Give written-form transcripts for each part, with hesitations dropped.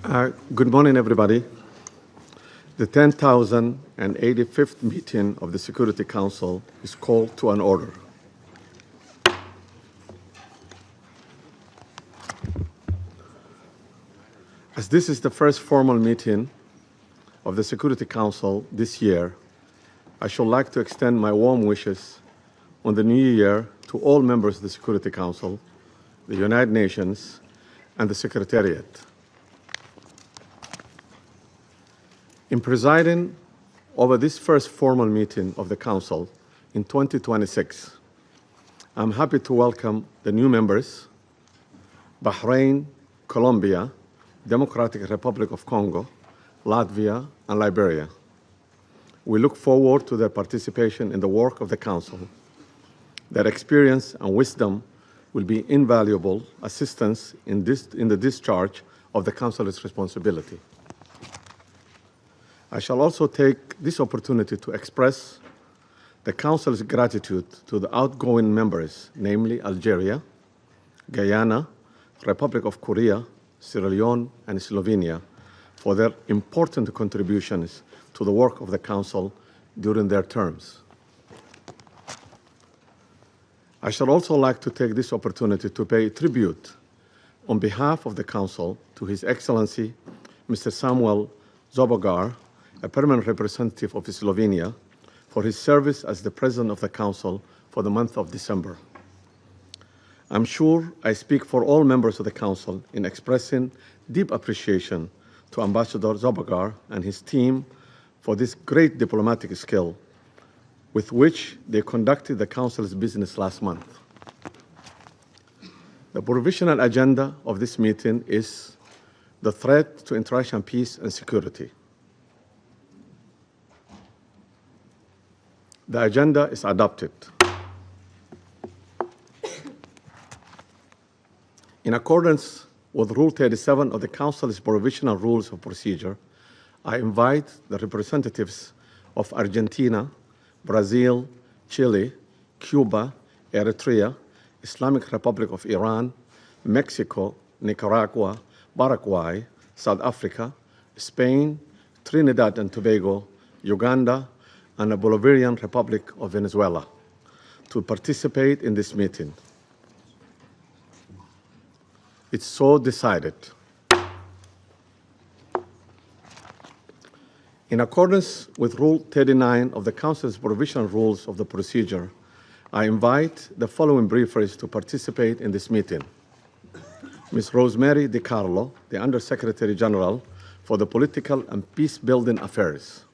Good morning, everybody. The 10,085th meeting of the Security Council is called to an order. As this is the first formal meeting of the Security Council this year, I should like to extend my warm wishes on the new year to all members of the Security Council, the United Nations, and the Secretariat. In presiding over this first formal meeting of the Council in 2026, I'm happy to welcome the new members, Bahrain, Colombia, Democratic Republic of Congo, Latvia, and Liberia. We look forward to their participation in the work of the Council. Their experience and wisdom will be invaluable assistance in the discharge of the Council's responsibility. I shall also take this opportunity to express the Council's gratitude to the outgoing members, namely Algeria, Guyana, Republic of Korea, Sierra Leone, and Slovenia, for their important contributions to the work of the Council during their terms. I shall also like to take this opportunity to pay tribute on behalf of the Council to His Excellency, Mr. Samuel Zobogar, a permanent representative of Slovenia, for his service as the President of the Council for the month of December. I'm sure I speak for all members of the Council in expressing deep appreciation to Ambassador Zobogar and his team for this great diplomatic skill with which they conducted the Council's business last month. The provisional agenda of this meeting is the threat to international peace and security. The agenda is adopted. In accordance with Rule 37 of the Council's Provisional Rules of Procedure, I invite the representatives of Argentina, Brazil, Chile, Cuba, Eritrea, Islamic Republic of Iran, Mexico, Nicaragua, Paraguay, South Africa, Spain, Trinidad and Tobago, Uganda, and the Bolivarian Republic of Venezuela to participate in this meeting. It's so decided. In accordance with Rule 39 of the Council's Provisional Rules of the Procedure, I invite the following briefers to participate in this meeting. Ms. Rosemary DiCarlo, the Undersecretary General for the Political and Peace-Building Affairs.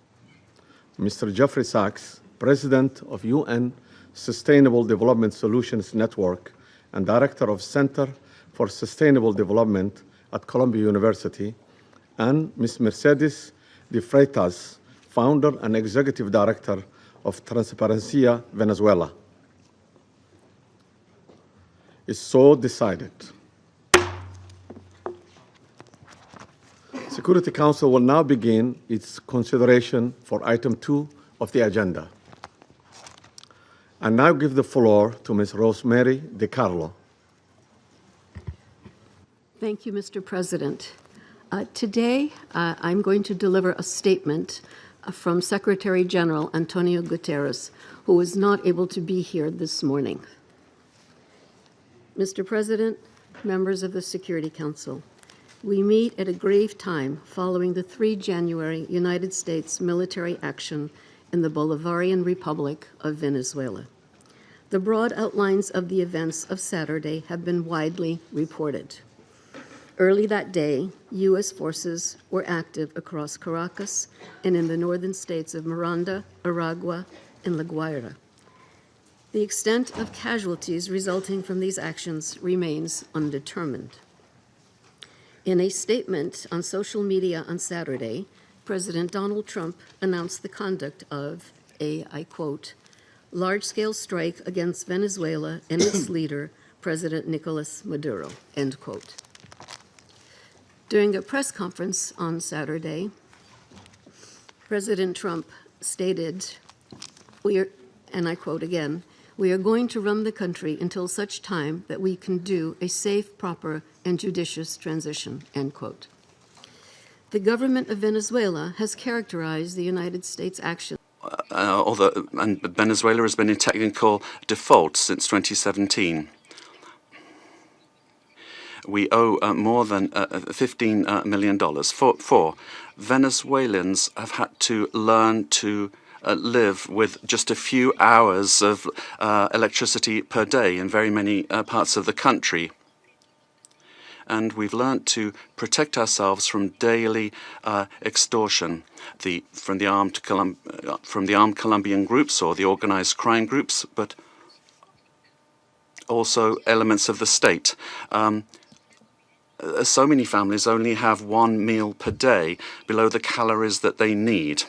Mr. Jeffrey Sachs, President of UN Sustainable Development Solutions Network and Director of Center for Sustainable Development at Columbia University, and Ms. Mercedes de Freitas, Founder and Executive Director of Transparencia Venezuela. It's so decided. Security Council will now begin its consideration for item 2 of the agenda. I now give the floor to Ms. Rosemary DiCarlo. Thank you, Mr. President. Today, I'm going to deliver a statement from Secretary General Antonio Guterres, who was not able to be here this morning. Mr. President, members of the Security Council, we meet at a grave time following the 3 January United States military action in the Bolivarian Republic of Venezuela. The broad outlines of the events of Saturday have been widely reported. Early that day, U.S. forces were active across Caracas and in the northern states of Miranda, Aragua, and La Guaira. The extent of casualties resulting from these actions remains undetermined. In a statement on social media on Saturday, President Donald Trump announced the conduct of a, I quote, large-scale strike against Venezuela and its leader, President Nicolas Maduro, end quote. During a press conference on Saturday, President Trump stated, and I quote again, "We are going to run the country until such time that we can do a safe, proper, and judicious transition," end quote. The government of Venezuela has characterized the United States' action. And Venezuela has been in technical default since 2017. We owe more than $15 million. Four, Venezuelans have had to learn to live with just a few hours of electricity per day in very many parts of the country. And we've learned to protect ourselves from daily extortion from the armed Colombian groups or the organized crime groups, but also elements of the state. So many families only have one meal per day below the calories that they need,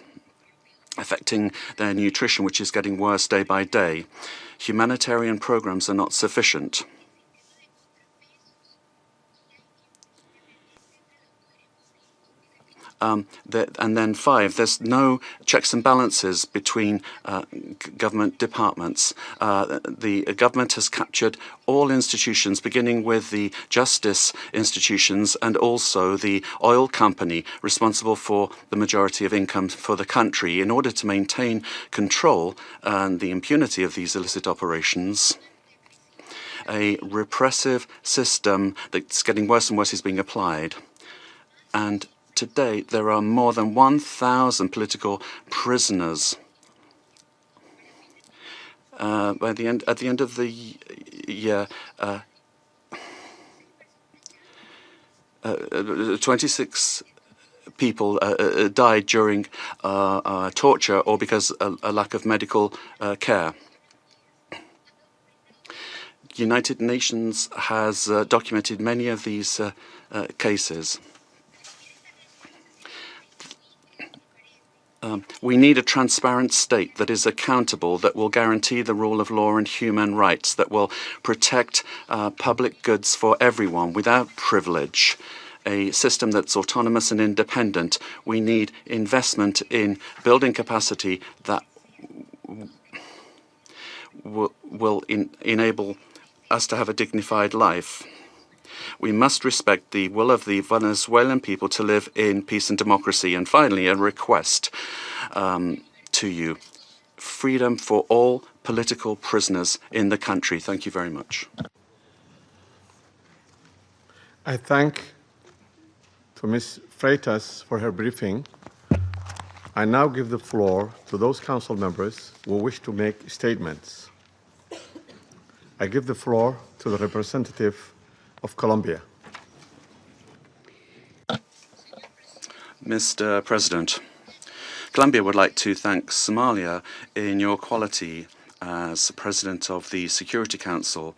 affecting their nutrition, which is getting worse day by day. Humanitarian programs are not sufficient. And then 5, there's no checks and balances between government departments. The government has captured all institutions, beginning with the justice institutions and also the oil company responsible for the majority of income for the country. In order to maintain control and the impunity of these illicit operations, a repressive system that's getting worse and worse is being applied. And today, there are more than 1,000 political prisoners. At the end of the year, 26 people died during torture or because of a lack of medical care. United Nations has documented many of these cases. We need a transparent state that is accountable, that will guarantee the rule of law and human rights, that will protect public goods for everyone without privilege, a system that's autonomous and independent. We need investment in building capacity that will enable us to have a dignified life. We must respect the will of the Venezuelan people to live in peace and democracy. And finally, a request to you. Freedom for all political prisoners in the country. Thank you very much. I thank Ms. Freitas for her briefing. I now give the floor to those council members who wish to make statements. I give the floor to the representative of Colombia. Mr. President, Colombia would like to thank Somalia in your quality as President of the Security Council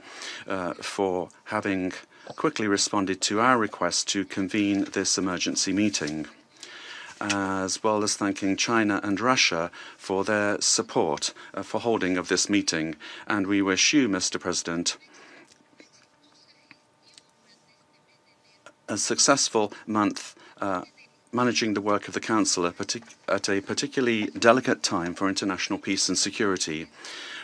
for having quickly responded to our request to convene this emergency meeting, as well as thanking China and Russia for their support for holding of this meeting. And we wish you, Mr. President, a successful month managing the work of the Council at a particularly delicate time for international peace and security.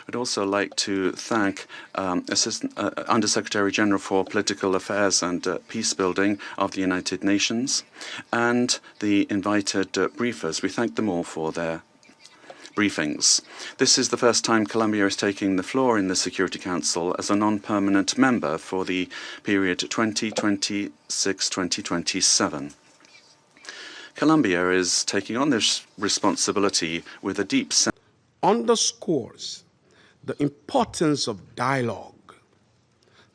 I'd also like to thank Under-Secretary General for Political Affairs and Peacebuilding of the United Nations and the invited briefers. We thank them all for their briefings. This is the first time Colombia is taking the floor in the Security Council as a non-permanent member for the period 2026-2027. Colombia is taking on this responsibility with a deep sense. Underscores the importance of dialogue,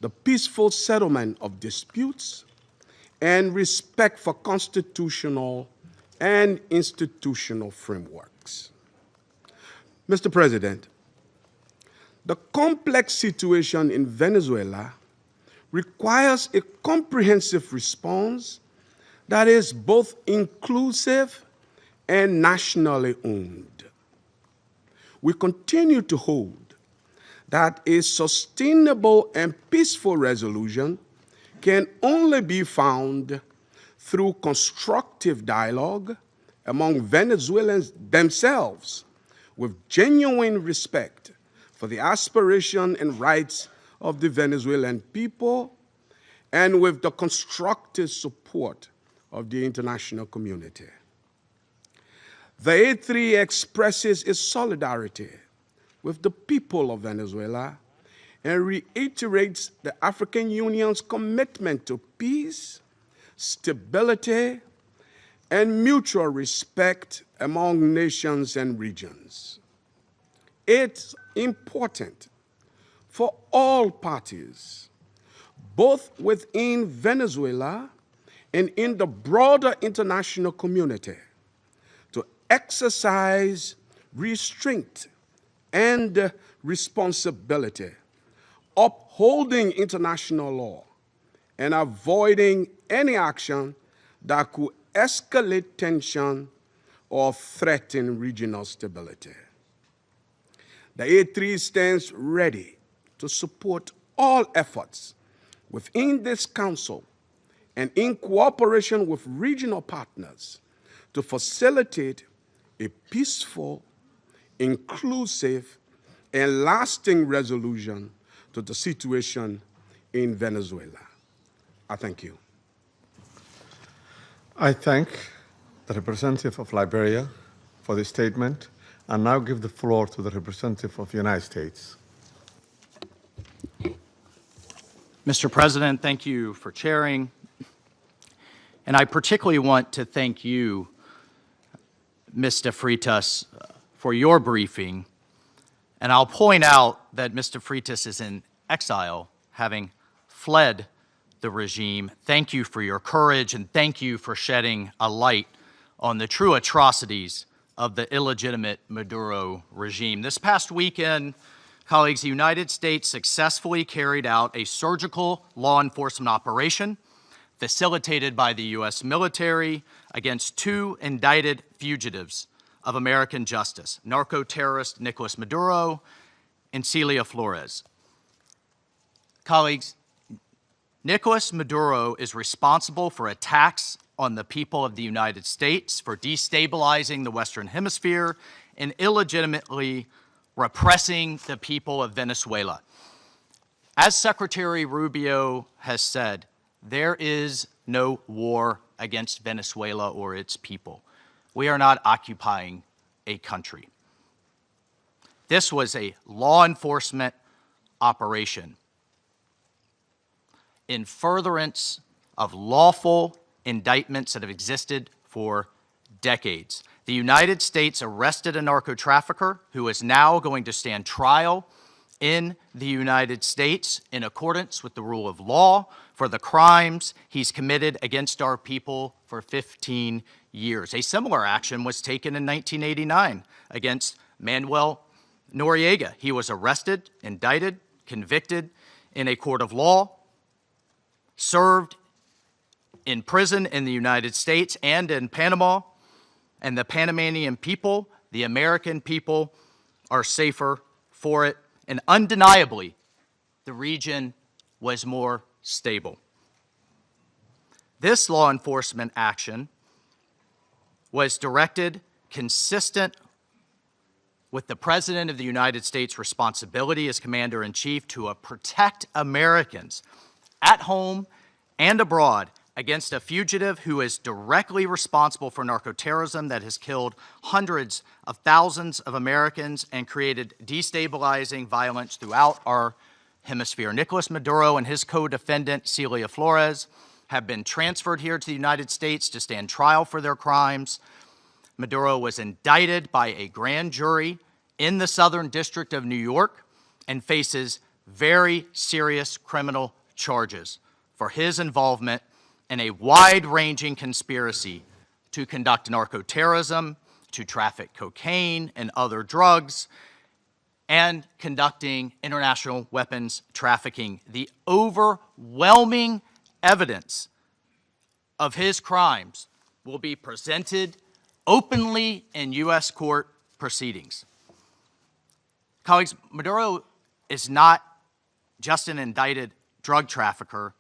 the peaceful settlement of disputes, and respect for constitutional and institutional frameworks. Mr. President, the complex situation in Venezuela requires a comprehensive response that is both inclusive and nationally owned. We continue to hold that a sustainable and peaceful resolution can only be found through constructive dialogue among Venezuelans themselves, with genuine respect for the aspiration and rights of the Venezuelan people, and with the constructive support of the international community. The A3 expresses its solidarity with the people of Venezuela and reiterates the African Union's commitment to peace, stability, and mutual respect among nations and regions. It's important for all parties, both within Venezuela and in the broader international community, to exercise restraint and responsibility, upholding international law and avoiding any action that could escalate tension or threaten regional stability. The A3 stands ready to support all efforts within this Council and in cooperation with regional partners to facilitate a peaceful, inclusive, and lasting resolution to the situation in Venezuela. I thank you. I thank the representative of Liberia for this statement and now give the floor to the representative of the United States. Mr. President, thank you for chairing. And I particularly want to thank you, Mr. Freitas, for your briefing. And I'll point out that Mr. Freitas is in exile, having fled the regime. Thank you for your courage, and thank you for shedding a light on the true atrocities of the illegitimate Maduro regime. This past weekend, colleagues, the United States successfully carried out a surgical law enforcement operation facilitated by the U.S. military against two indicted fugitives of American justice, narco-terrorist Nicolas Maduro and Celia Flores. Colleagues, Nicolas Maduro is responsible for attacks on the people of the United States, for destabilizing the Western Hemisphere, and illegitimately repressing the people of Venezuela. As Secretary Rubio has said, there is no war against Venezuela or its people. We are not occupying a country. This was a law enforcement operation in furtherance of lawful indictments that have existed for decades. The United States arrested a narco-trafficker who is now going to stand trial in the United States in accordance with the rule of law for the crimes he's committed against our people for 15 years. A similar action was taken in 1989 against Manuel Noriega. He was arrested, indicted, convicted in a court of law, served in prison in the United States and in Panama, and the Panamanian people, the American people, are safer for it. And undeniably, the region was more stable. This law enforcement action was directed consistent with the President of the United States' responsibility as Commander-in-Chief to protect Americans at home and abroad against a fugitive who is directly responsible for narco-terrorism that has killed hundreds of thousands of Americans and created destabilizing violence throughout our hemisphere. Nicolas Maduro and his co-defendant, Celia Flores, have been transferred here to the United States to stand trial for their crimes. Maduro was indicted by a grand jury in the Southern District of New York and faces very serious criminal charges for his involvement in a wide-ranging conspiracy to conduct narco-terrorism, to traffic cocaine and other drugs, and conducting international weapons trafficking. The overwhelming evidence of his crimes will be presented openly in U.S. court proceedings. Colleagues, Maduro is not just an indicted drug trafficker.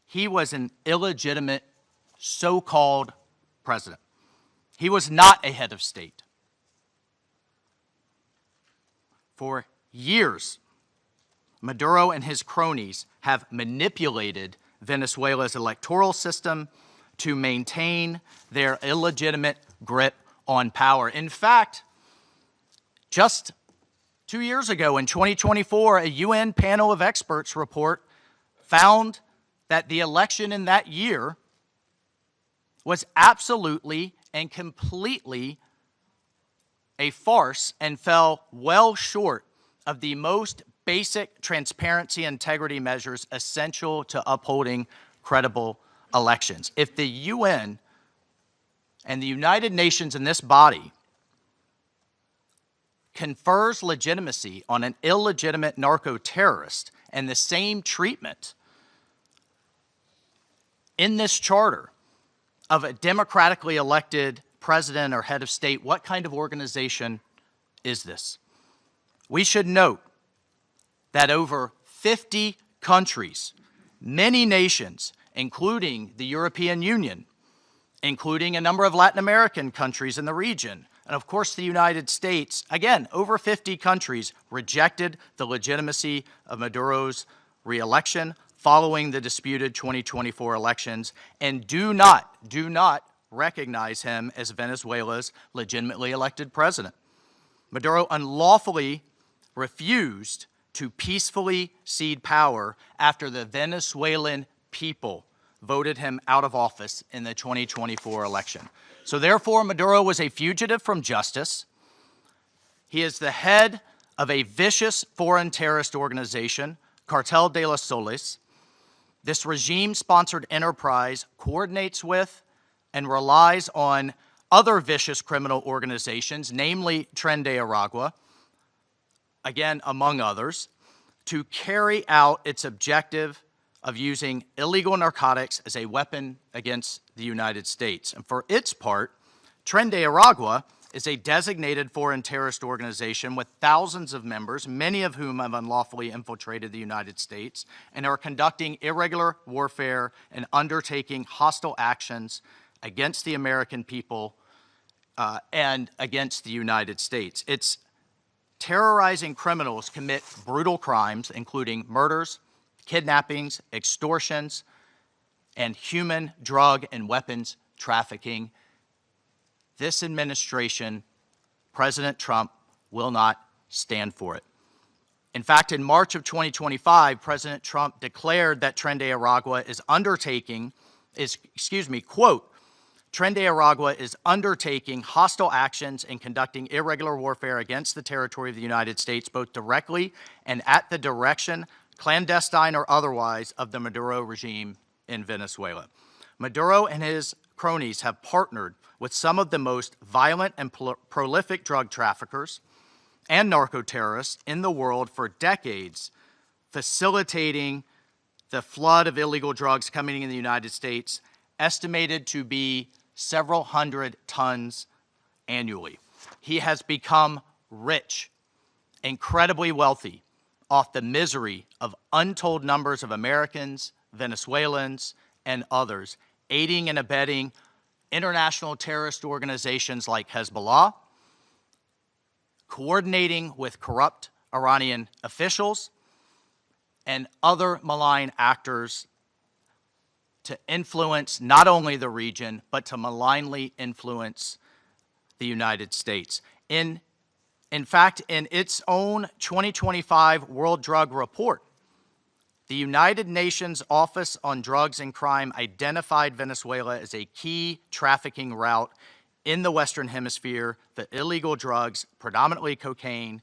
He was an illegitimate so-called president. He was not a head of state. For years, Maduro and his cronies have manipulated Venezuela's electoral system to maintain their illegitimate grip on power. In fact, just 2 years ago in 2024, a UN panel of experts report found that the election in that year was absolutely and completely a farce and fell well short of the most basic transparency and integrity measures essential to upholding credible elections. If the UN and the United Nations in this body confers legitimacy on an illegitimate narco-terrorist and the same treatment in this charter of a democratically elected president or head of state, what kind of organization is this? We should note that over 50 countries, many nations, including the European Union, including a number of Latin American countries in the region, and of course the United States, again, over 50 countries rejected the legitimacy of Maduro's re-election following the disputed 2024 elections and do not recognize him as Venezuela's legitimately elected president. Maduro unlawfully refused to peacefully cede power after the Venezuelan people voted him out of office in the 2024 election. So therefore, Maduro was a fugitive from justice. He is the head of a vicious foreign terrorist organization, Cartel de los Soles. This regime-sponsored enterprise coordinates with and relies on other vicious criminal organizations, namely Tren de Aragua, again, among others, to carry out its objective of using illegal narcotics as a weapon against the United States. And for its part, Tren de Aragua is a designated foreign terrorist organization with thousands of members, many of whom have unlawfully infiltrated the United States and are conducting irregular warfare and undertaking hostile actions against the American people and against the United States. It's terrorizing criminals commit brutal crimes, including murders, kidnappings, extortions, and human, drug, and weapons trafficking. This administration, President Trump, will not stand for it. In fact, in March of 2025, President Trump declared that Tren de Aragua is quote, Tren de Aragua is undertaking hostile actions and conducting irregular warfare against the territory of the United States, both directly and at the direction, clandestine or otherwise, of the Maduro regime in Venezuela. Maduro and his cronies have partnered with some of the most violent and prolific drug traffickers and narco-terrorists in the world for decades, facilitating the flood of illegal drugs coming in the United States, estimated to be several hundred tons annually. He has become rich, incredibly wealthy, off the misery of untold numbers of Americans, Venezuelans, and others, aiding and abetting international terrorist organizations like Hezbollah, coordinating with corrupt Iranian officials, and other malign actors to influence not only the region, but to malignly influence the United States. In fact, in its own 2025 World Drug Report, the United Nations Office on Drugs and Crime identified Venezuela as a key trafficking route in the Western Hemisphere for illegal drugs, predominantly cocaine,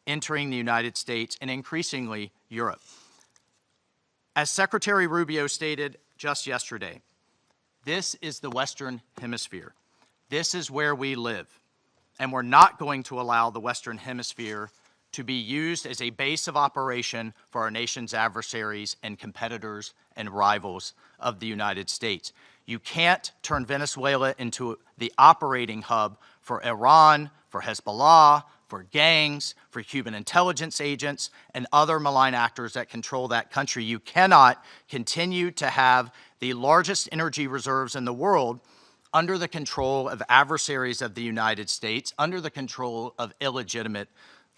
entering the United States and increasingly Europe. As Secretary Rubio stated just yesterday, this is the Western Hemisphere. This is where we live. And we're not going to allow the Western Hemisphere to be used as a base of operation for our nation's adversaries and competitors and rivals of the United States. You can't turn Venezuela into the operating hub for Iran, for Hezbollah, for gangs, for Cuban intelligence agents, and other malign actors that control that country. You cannot continue to have the largest energy reserves in the world under the control of adversaries of the United States, under the control of illegitimate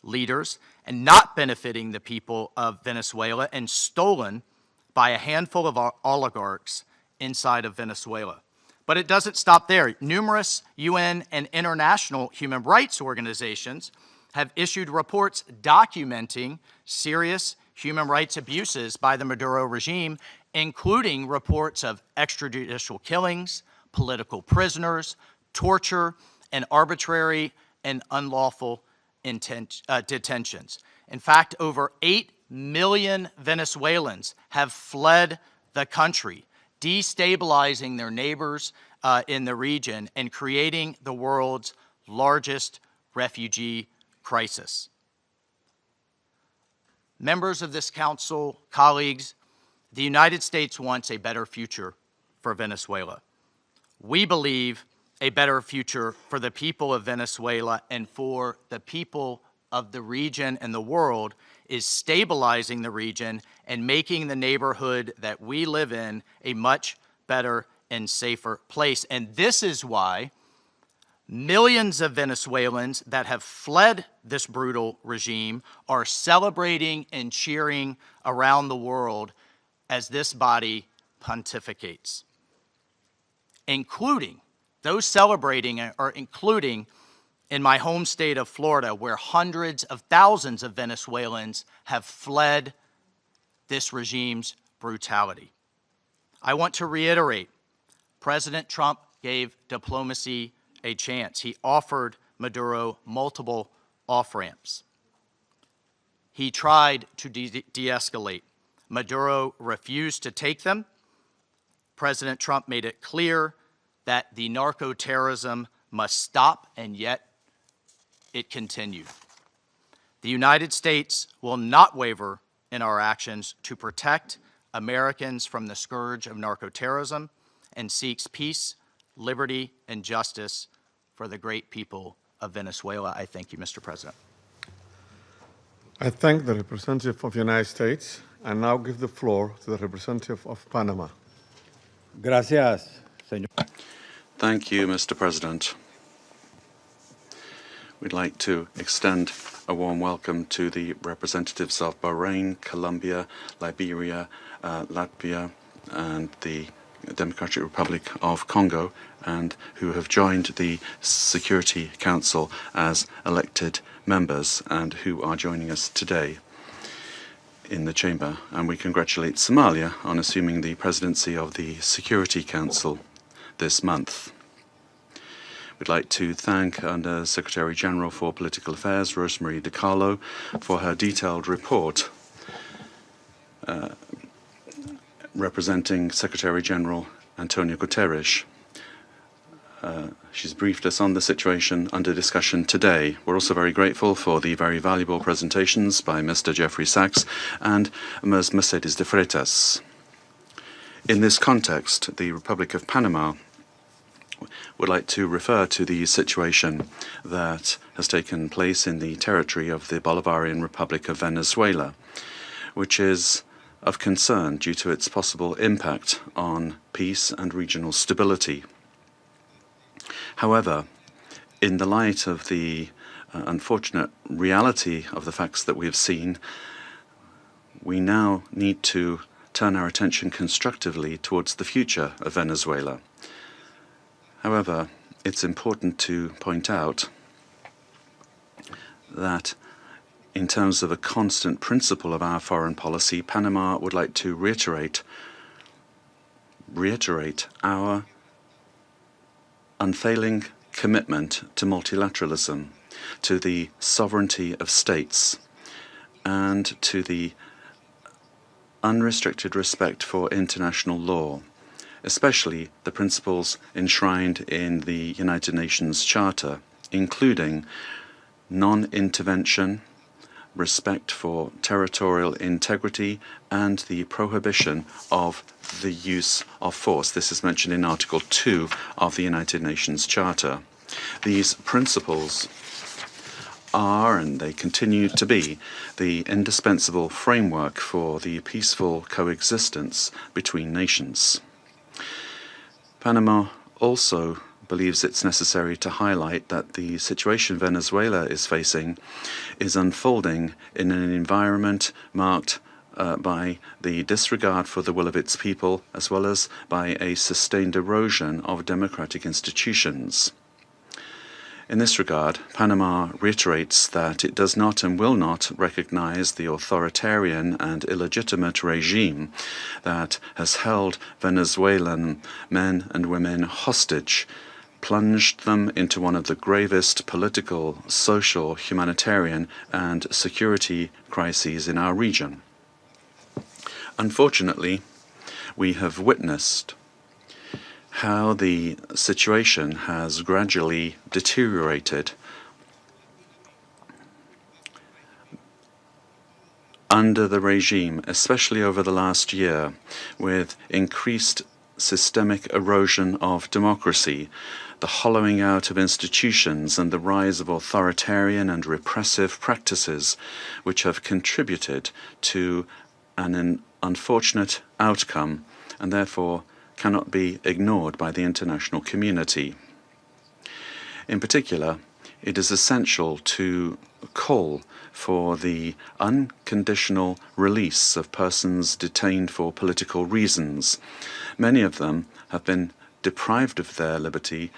leaders, and not benefiting the people of Venezuela, and stolen by a handful of oligarchs inside of Venezuela. But it doesn't stop there. Numerous UN and international human rights organizations have issued reports documenting serious human rights abuses by the Maduro regime, including reports of extrajudicial killings, political prisoners, torture, and arbitrary and unlawful detentions. In fact, over 8 million Venezuelans have fled the country, destabilizing their neighbors in the region and creating the world's largest refugee crisis. Members of this council, colleagues, the United States wants a better future for Venezuela. We believe a better future for the people of Venezuela and for the people of the region and the world is stabilizing the region and making the neighborhood that we live in a much better and safer place. And this is why millions of Venezuelans that have fled this brutal regime are celebrating and cheering around the world as this body pontificates, including those celebrating are including in my home state of Florida, where hundreds of thousands of Venezuelans have fled this regime's brutality. I want to reiterate, President Trump gave diplomacy a chance. He offered Maduro multiple off-ramps. He tried to de-escalate. Maduro refused to take them. President Trump made it clear that the narco-terrorism must stop, and yet it continued. The United States will not waver in our actions to protect Americans from the scourge of narco-terrorism and seeks peace, liberty, and justice for the great people of Venezuela. I thank you, Mr. President. I thank the representative of the United States and now give the floor to the representative of Panama. Gracias, señor. Thank you, Mr. President. We'd like to extend a warm welcome to the representatives of Bahrain, Colombia, Liberia, Latvia, and the Democratic Republic of Congo, and who have joined the Security Council as elected members and who are joining us today in the chamber. And we congratulate Somalia on assuming the presidency of the Security Council this month. We'd like to thank Under Secretary General for Political Affairs, Rosemary DiCarlo, for her detailed report representing Secretary General Antonio Guterres. She's briefed us on the situation under discussion today. We're also very grateful for the very valuable presentations by Mr. Jeffrey Sachs and Ms. Mercedes de Freitas. In this context, the Republic of Panama would like to refer to the situation that has taken place in the territory of the Bolivarian Republic of Venezuela, which is of concern due to its possible impact on peace and regional stability. However, in the light of the unfortunate reality of the facts that we have seen, we now need to turn our attention constructively towards the future of Venezuela. However, it's important to point out that in terms of a constant principle of our foreign policy, Panama would like to reiterate our unfailing commitment to multilateralism, to the sovereignty of states, and to the unrestricted respect for international law, especially the principles enshrined in the United Nations Charter, including non-intervention, respect for territorial integrity, and the prohibition of the use of force. This is mentioned in Article 2 of the United Nations Charter. These principles are, and they continue to be, the indispensable framework for the peaceful coexistence between nations. Panama also believes it's necessary to highlight that the situation Venezuela is facing is unfolding in an environment marked by the disregard for the will of its people, as well as by a sustained erosion of democratic institutions. In this regard, Panama reiterates that it does not and will not recognize the authoritarian and illegitimate regime that has held Venezuelan men and women hostage, plunged them into one of the gravest political, social, humanitarian, and security crises in our region. Unfortunately, we have witnessed how the situation has gradually deteriorated under the regime, especially over the last year, with increased systemic erosion of democracy, the hollowing out of institutions, and the rise of authoritarian and repressive practices, which have contributed to an unfortunate outcome and therefore cannot be ignored by the international community. In particular, it is essential to call for the unconditional release of persons detained for political reasons. Many of them have been deprived of their liberty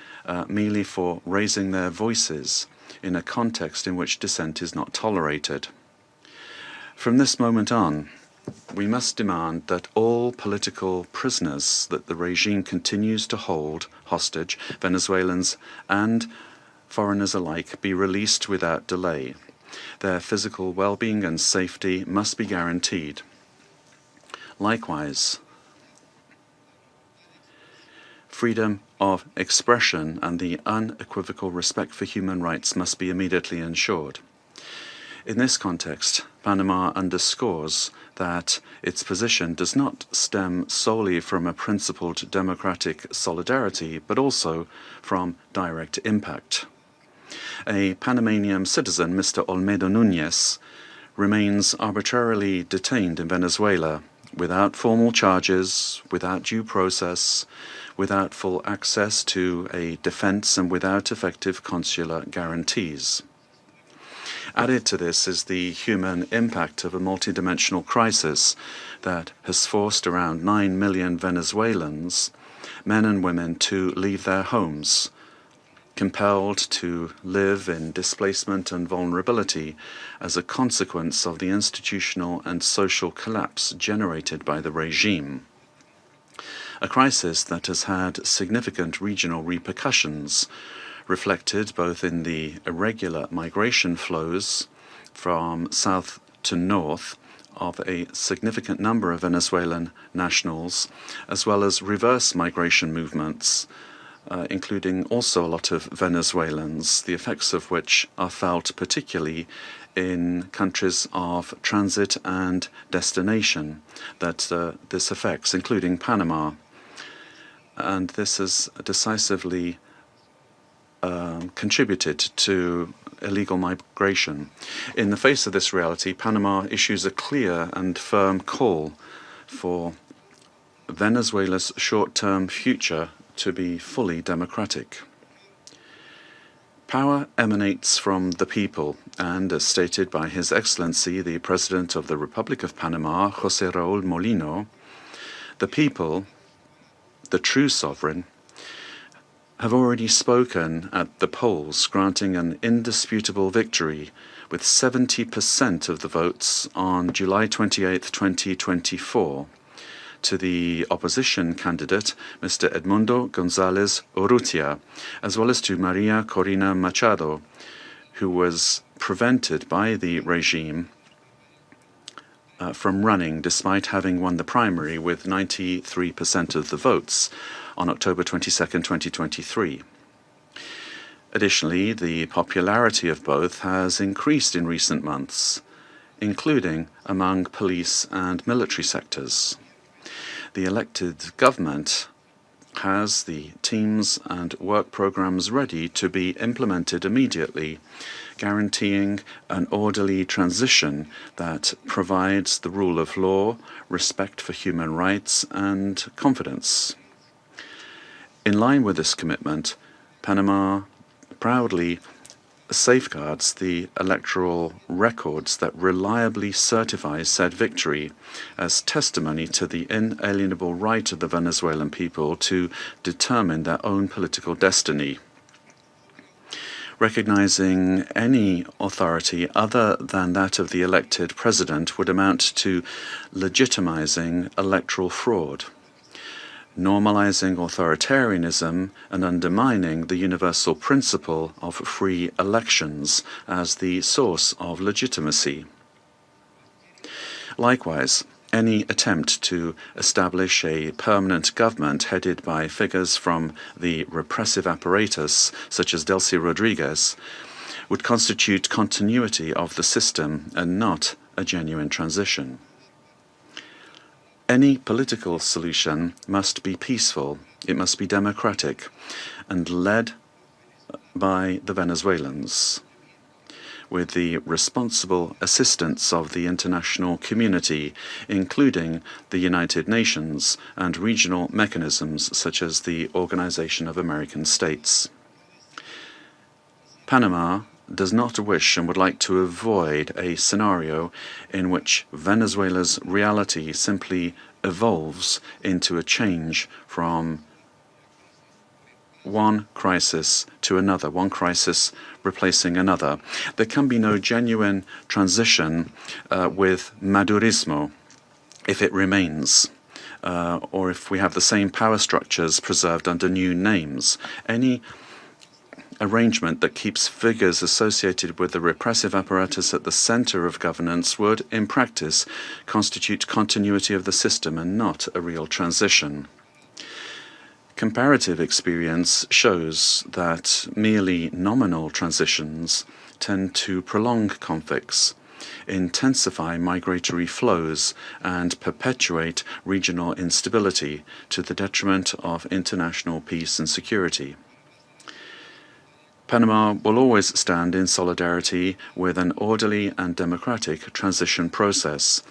merely for raising their voices in a context in which dissent is not tolerated. From this moment on, we must demand that all political prisoners that the regime continues to hold hostage, Venezuelans and foreigners alike, be released without delay. Their physical well-being and safety must be guaranteed. Likewise, freedom of expression and the unequivocal respect for human rights must be immediately ensured. In this context, Panama underscores that its position does not stem solely from a principled democratic solidarity, but also from direct impact. A Panamanian citizen, Mr. Olmedo Núñez, remains arbitrarily detained in Venezuela without formal charges, without due process, without full access to a defense, and without effective consular guarantees. Added to this is the human impact of a multidimensional crisis that has forced around 9 million Venezuelans, men and women, to leave their homes, compelled to live in displacement and vulnerability as a consequence of the institutional and social collapse generated by the regime. A crisis that has had significant regional repercussions, reflected both in the irregular migration flows from south to north of a significant number of Venezuelan nationals, as well as reverse migration movements, including also a lot of Venezuelans, the effects of which are felt particularly in countries of transit and destination that this affects, including Panama. And this has decisively contributed to illegal migration. In the face of this reality, Panama issues a clear and firm call for Venezuela's short-term future to be fully democratic. Power emanates from the people, and as stated by His Excellency, the President of the Republic of Panama, José Raúl Molino, the people, the true sovereign, have already spoken at the polls, granting an indisputable victory with 70% of the votes on July 28, 2024, to the opposition candidate, Mr. Edmundo González Urrutia, as well as to Maria Corina Machado, who was prevented by the regime from running despite having won the primary with 93% of the votes on October 22, 2023. Additionally, the popularity of both has increased in recent months, including among police and military sectors. The elected government has the teams and work programs ready to be implemented immediately, guaranteeing an orderly transition that provides the rule of law, respect for human rights, and confidence. In line with this commitment, Panama proudly safeguards the electoral records that reliably certify said victory as testimony to the inalienable right of the Venezuelan people to determine their own political destiny. Recognizing any authority other than that of the elected president would amount to legitimizing electoral fraud, normalizing authoritarianism and undermining the universal principle of free elections as the source of legitimacy. Likewise, any attempt to establish a permanent government headed by figures from the repressive apparatus, such as Delcy Rodriguez, would constitute continuity of the system and not a genuine transition. Any political solution must be peaceful, it must be democratic, and led by the Venezuelans, with the responsible assistance of the international community, including the United Nations and regional mechanisms such as the Organization of American States. Panama does not wish and would like to avoid a scenario in which Venezuela's reality simply evolves into a change from one crisis to another, one crisis replacing another. There can be no genuine transition with Madurismo if it remains, or if we have the same power structures preserved under new names. Any arrangement that keeps figures associated with the repressive apparatus at the center of governance would, in practice, constitute continuity of the system and not a real transition. Comparative experience shows that merely nominal transitions tend to prolong conflicts, intensify migratory flows, and perpetuate regional instability to the detriment of international peace and security. Panama will always stand in solidarity with an orderly and democratic transition process,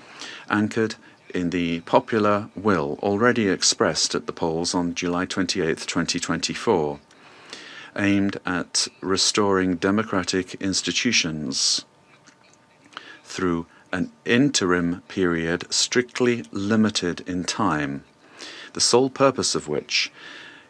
anchored in the popular will already expressed at the polls on July 28, 2024, aimed at restoring democratic institutions through an interim period strictly limited in time, the sole purpose of which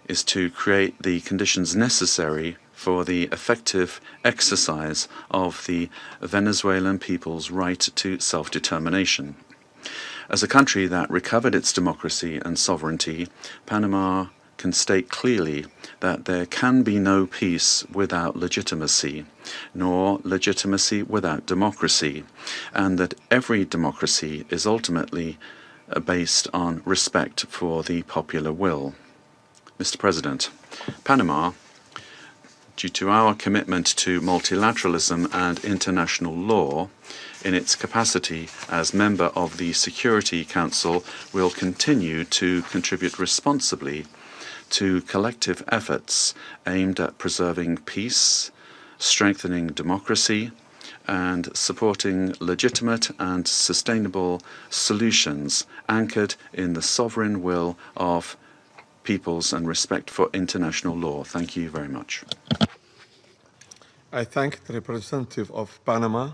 is to create the conditions necessary for the effective exercise of the Venezuelan people's right to self-determination. As a country that recovered its democracy and sovereignty, Panama can state clearly that there can be no peace without legitimacy, nor legitimacy without democracy, and that every democracy is ultimately based on respect for the popular will. Mr. President, Panama, due to our commitment to multilateralism and international law, in its capacity as member of the Security Council, will continue to contribute responsibly to collective efforts aimed at preserving peace, strengthening democracy, and supporting legitimate and sustainable solutions anchored in the sovereign will of peoples and respect for international law. Thank you very much. I thank the representative of Panama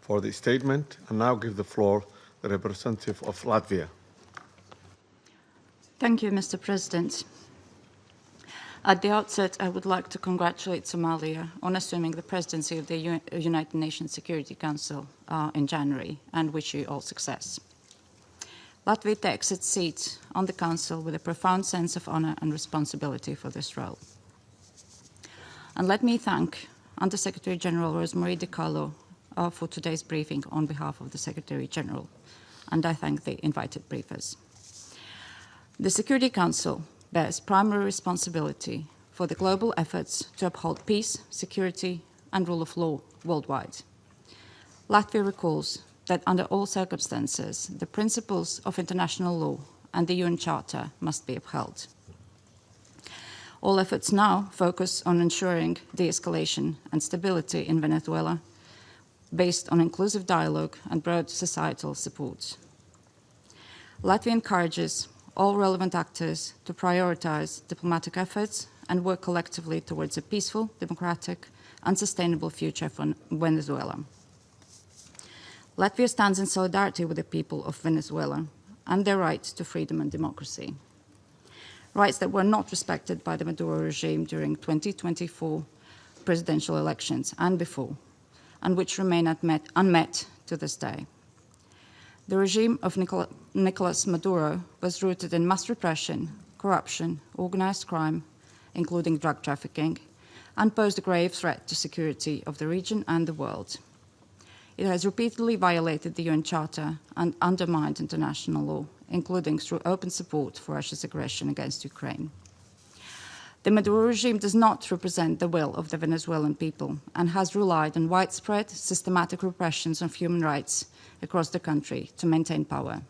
for the statement and now give the floor to the representative of Latvia. Thank you, Mr. President. At the outset, I would like to congratulate Somalia on assuming the presidency of the United Nations Security Council in January, and wish you all success. Latvia takes its seat on the Council with a profound sense of honor and responsibility for this role. And let me thank Under-Secretary General Rosemary DiCarlo for today's briefing on behalf of the Secretary General, and I thank the invited briefers. The Security Council bears primary responsibility for the global efforts to uphold peace, security, and rule of law worldwide. Latvia recalls that under all circumstances, the principles of international law and the UN Charter must be upheld. All efforts now focus on ensuring de-escalation and stability in Venezuela based on inclusive dialogue and broad societal support. Latvia encourages all relevant actors to prioritize diplomatic efforts and work collectively towards a peaceful, democratic, and sustainable future for Venezuela. Latvia stands in solidarity with the people of Venezuela and their right to freedom and democracy, rights that were not respected by the Maduro regime during 2024 presidential elections and before, and which remain unmet to this day. The regime of Nicolas Maduro was rooted in mass repression, corruption, organized crime, including drug trafficking, and posed a grave threat to security of the region and the world. It has repeatedly violated the UN Charter and undermined international law, including through open support for Russia's aggression against Ukraine. The Maduro regime does not represent the will of the Venezuelan people and has relied on widespread, systematic repressions of human rights across the country to maintain power.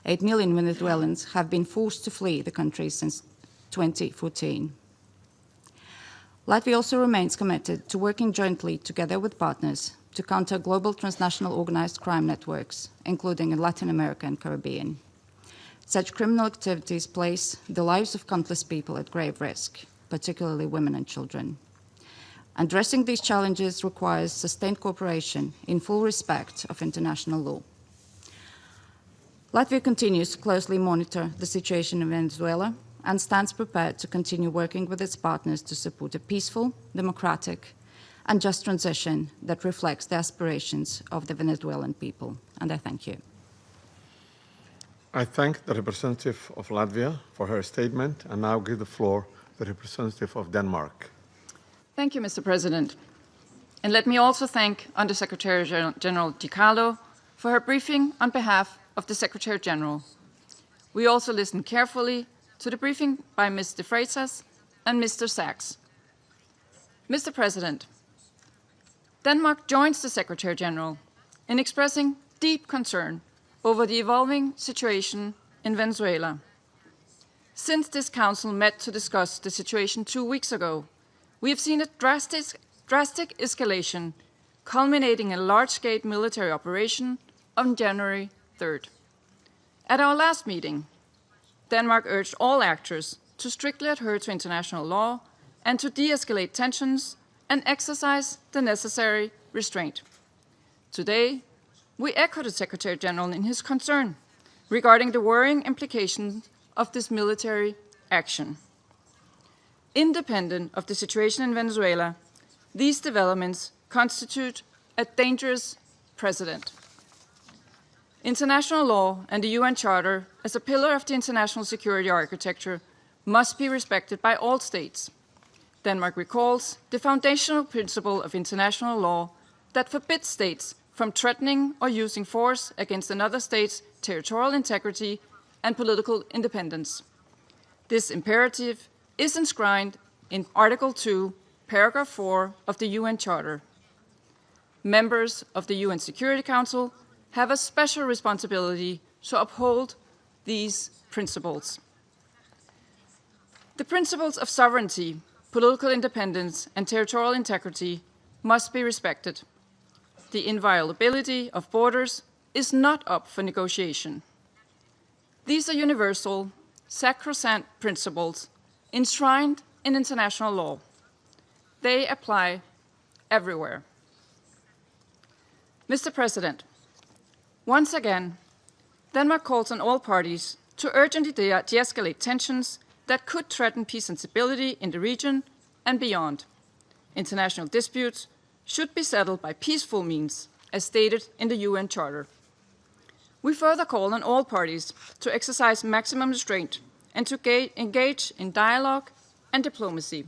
8 million Venezuelans have been forced to flee the country since 2014. Latvia also remains committed to working jointly together with partners to counter global transnational organized crime networks, including in Latin America and Caribbean. Such criminal activities place the lives of countless people at grave risk, particularly women and children. Addressing these challenges requires sustained cooperation in full respect of international law. Latvia continues to closely monitor the situation in Venezuela and stands prepared to continue working with its partners to support a peaceful, democratic, and just transition that reflects the aspirations of the Venezuelan people. And I thank you. I thank the representative of Latvia for her statement and now give the floor to the representative of Denmark. Thank you, Mr. President. And let me also thank Undersecretary General Di Carlo for her briefing on behalf of the Secretary General. We also listened carefully to the briefing by Ms. de Freitas and Mr. Sachs. Mr. President, Denmark joins the Secretary General in expressing deep concern over the evolving situation in Venezuela. Since this Council met to discuss the situation 2 weeks ago, we have seen a drastic escalation, culminating in a large-scale military operation on January 3rd. At our last meeting, Denmark urged all actors to strictly adhere to international law and to de-escalate tensions and exercise the necessary restraint. Today, we echo the Secretary General in his concern regarding the worrying implications of this military action. Independent of the situation in Venezuela, these developments constitute a dangerous precedent. International law and the UN Charter, as a pillar of the international security architecture, must be respected by all states. Denmark recalls the foundational principle of international law that forbids states from threatening or using force against another state's territorial integrity and political independence. This imperative is enshrined in Article 2, Paragraph 4 of the UN Charter. Members of the UN Security Council have a special responsibility to uphold these principles. The principles of sovereignty, political independence, and territorial integrity must be respected. The inviolability of borders is not up for negotiation. These are universal, sacrosanct principles enshrined in international law. They apply everywhere. Mr. President, once again, Denmark calls on all parties to urgently de-escalate tensions that could threaten peace and stability in the region and beyond. International disputes should be settled by peaceful means, as stated in the UN Charter. We further call on all parties to exercise maximum restraint and to engage in dialogue and diplomacy.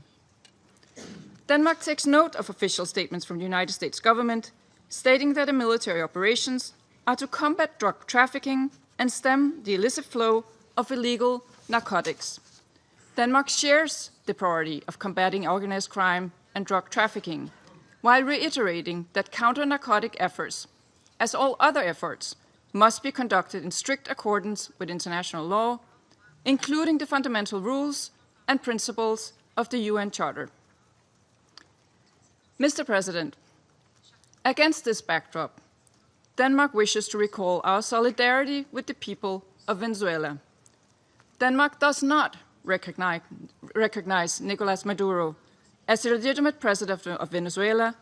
Denmark takes note of official statements from the United States government stating that the military operations are to combat drug trafficking and stem the illicit flow of illegal narcotics. Denmark shares the priority of combating organized crime and drug trafficking, while reiterating that counter-narcotic efforts, as all other efforts, must be conducted in strict accordance with international law, including the fundamental rules and principles of the UN Charter. Mr. President, against this backdrop, Denmark wishes to recall our solidarity with the people of Venezuela. Denmark does not recognize recognize Nicolas Maduro as the legitimate president of Venezuela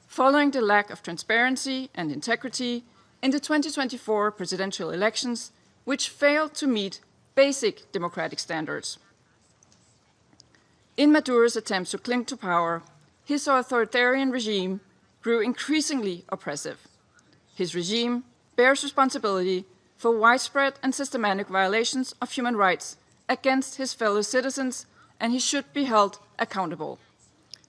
following the lack of transparency and integrity in the 2024 presidential elections, which failed to meet basic democratic standards. In Maduro's attempts to cling to power, his authoritarian regime grew increasingly oppressive. His regime bears responsibility for widespread and systematic violations of human rights against his fellow citizens, and he should be held accountable.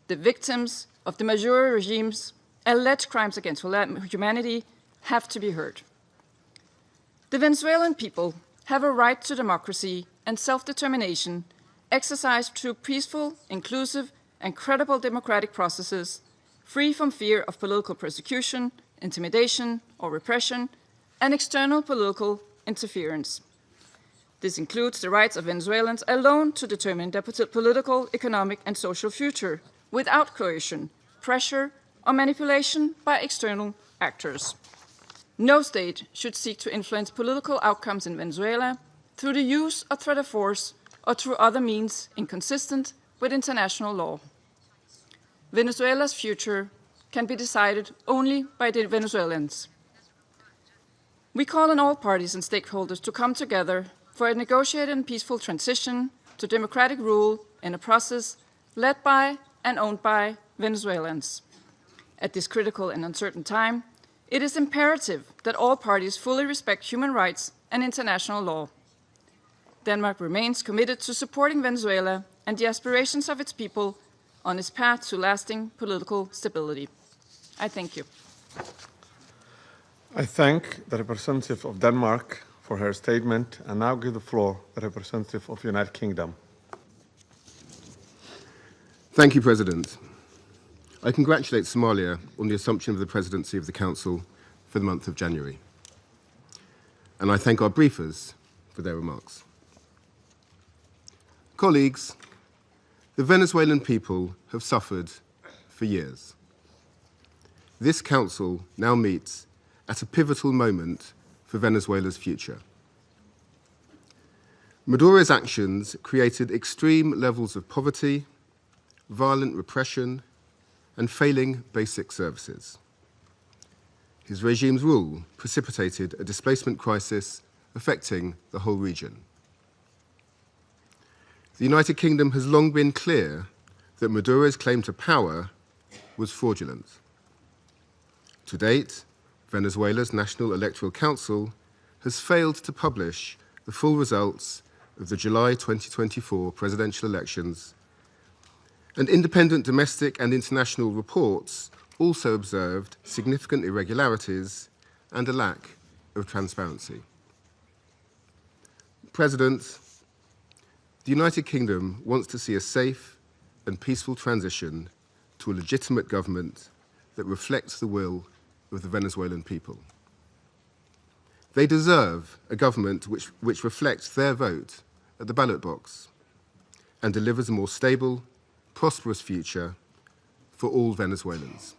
The victims of the Maduro regime's alleged crimes against humanity have to be heard. The Venezuelan people have a right to democracy and self-determination exercised through peaceful, inclusive, and credible democratic processes, free from fear of political persecution, intimidation, or repression, and external political interference. This includes the rights of Venezuelans alone to determine their political, economic, and social future without coercion, pressure, or manipulation by external actors. No state should seek to influence political outcomes in Venezuela through the use or threat of force or through other means inconsistent with international law. Venezuela's future can be decided only by the Venezuelans. We call on all parties and stakeholders to come together for a negotiated and peaceful transition to democratic rule in a process led by and owned by Venezuelans. At this critical and uncertain time, it is imperative that all parties fully respect human rights and international law. Denmark remains committed to supporting Venezuela and the aspirations of its people on its path to lasting political stability. I thank you. I thank the representative of Denmark for her statement and now give the floor to the representative of the United Kingdom. Thank you, President. I congratulate Somalia on the assumption of the presidency of the Council for the month of January. And I thank our briefers for their remarks. Colleagues, the Venezuelan people have suffered for years. This Council now meets at a pivotal moment for Venezuela's future. Maduro's actions created extreme levels of poverty, violent repression, and failing basic services. His regime's rule precipitated a displacement crisis affecting the whole region. The United Kingdom has long been clear that Maduro's claim to power was fraudulent. To date, Venezuela's National Electoral Council has failed to publish the full results of the July 2024 presidential elections, and independent domestic and international reports also observed significant irregularities and a lack of transparency. President, the United Kingdom wants to see a safe and peaceful transition to a legitimate government that reflects the will of the Venezuelan people. They deserve a government which reflects their vote at the ballot box and delivers a more stable, prosperous future for all Venezuelans.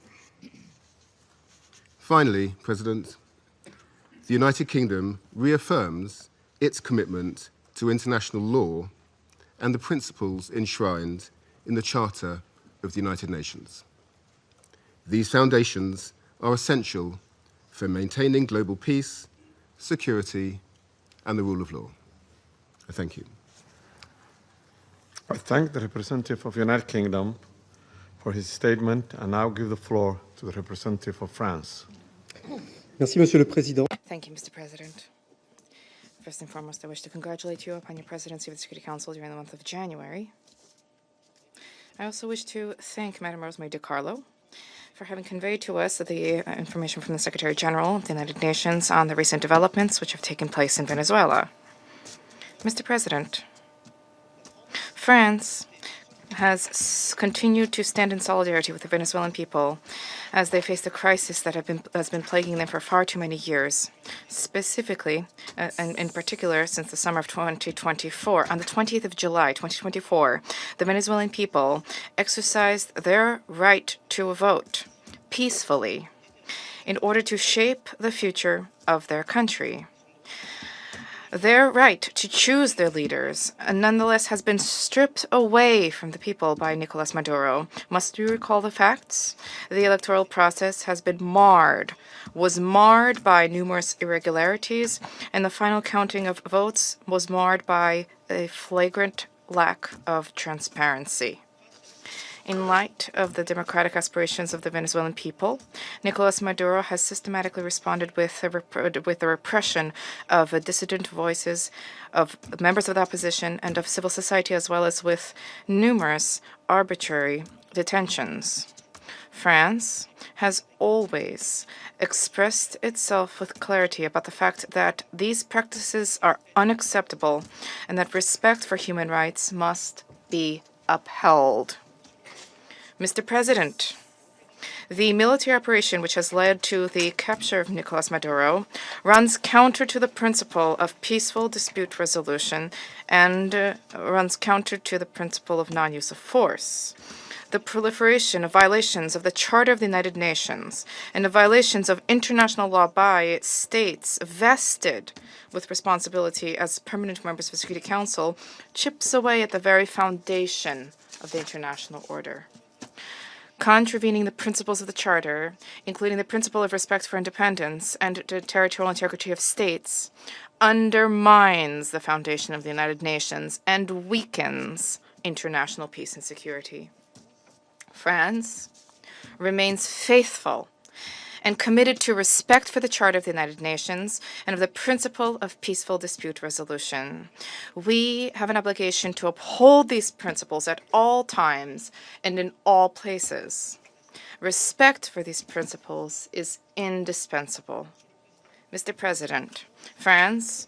Finally, President, the United Kingdom reaffirms its commitment to international law and the principles enshrined in the Charter of the United Nations. These foundations are essential for maintaining global peace, security, and the rule of law. I thank you. I thank the representative of the United Kingdom for his statement and now give the floor to the representative of France. Merci, Monsieur le Président. Thank you, Mr. President. First and foremost, I wish to congratulate you upon your presidency of the Security Council during the month of January. I also wish to thank Madam Rosemary DiCarlo for having conveyed to us the information from the Secretary General of the United Nations on the recent developments which have taken place in Venezuela. Mr. President, France has continued to stand in solidarity with the Venezuelan people as they face the crisis that has been plaguing them for far too many years. Specifically, and in particular, since the summer of 2024, on the 20th of July, 2024, the Venezuelan people exercised their right to vote peacefully in order to shape the future of their country. Their right to choose their leaders nonetheless has been stripped away from the people by Nicolas Maduro. Must we recall the facts? The electoral process has been was marred by numerous irregularities, and the final counting of votes was marred by a flagrant lack of transparency. In light of the democratic aspirations of the Venezuelan people, Nicolas Maduro has systematically responded with the repression of dissident voices, of members of the opposition, and of civil society, as well as with numerous arbitrary detentions. France has always expressed itself with clarity about the fact that these practices are unacceptable and that respect for human rights must be upheld. Mr. President, the military operation which has led to the capture of Nicolas Maduro runs counter to the principle of peaceful dispute resolution and runs counter to the principle of non-use of force. The proliferation of violations of the Charter of the United Nations and of violations of international law by states vested with responsibility as permanent members of the Security Council chips away at the very foundation of the international order. Contravening the principles of the Charter, including the principle of respect for independence and the territorial integrity of states, undermines the foundation of the United Nations and weakens international peace and security. France remains faithful and committed to respect for the Charter of the United Nations and of the principle of peaceful dispute resolution. We have an obligation to uphold these principles at all times and in all places. Respect for these principles is indispensable. Mr. President, France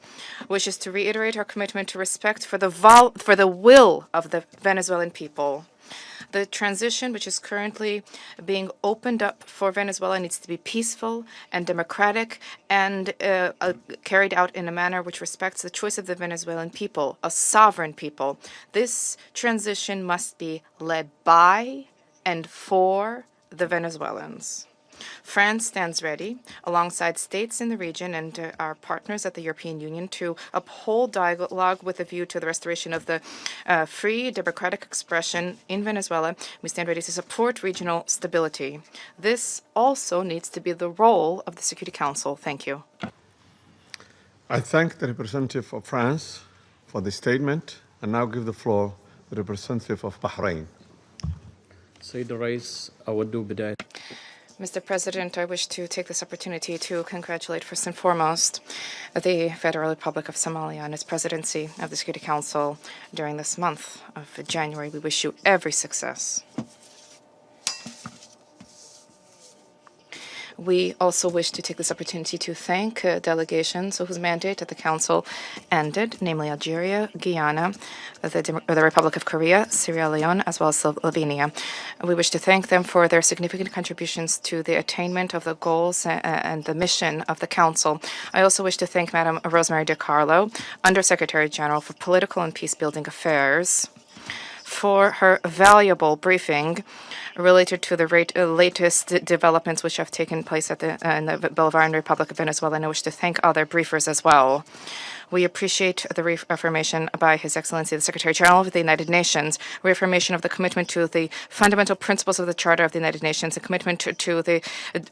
wishes to reiterate our commitment to respect for the will of the Venezuelan people. The transition which is currently being opened up for Venezuela needs to be peaceful and democratic and carried out in a manner which respects the choice of the Venezuelan people, a sovereign people. This transition must be led by and for the Venezuelans. France stands ready, alongside states in the region and our partners at the European Union, to uphold dialogue with a view to the restoration of the free, democratic expression in Venezuela. We stand ready to support regional stability. This also needs to be the role of the Security Council. Thank you. I thank the representative of France for the statement and now give the floor to the representative of Bahrain. سيد الرئيس أود بداية Mr. President, I wish to take this opportunity to congratulate first and foremost the Federal Republic of Somalia on its presidency of the Security Council during this month of January. We wish you every success. We also wish to take this opportunity to thank delegations whose mandate at the Council ended, namely Algeria, Guyana, the Republic of Korea, Sierra Leone, as well as Slovenia. We wish to thank them for their significant contributions to the attainment of the goals and the mission of the Council. I also wish to thank Madam Rosemary DiCarlo, Undersecretary General for Political and Peace-Building Affairs, for her valuable briefing related to the latest developments which have taken place in the Bolivarian Republic of Venezuela, and I wish to thank other briefers as well. We appreciate the reaffirmation by His Excellency the Secretary General of the United Nations, reaffirmation of the commitment to the fundamental principles of the Charter of the United Nations, a commitment to the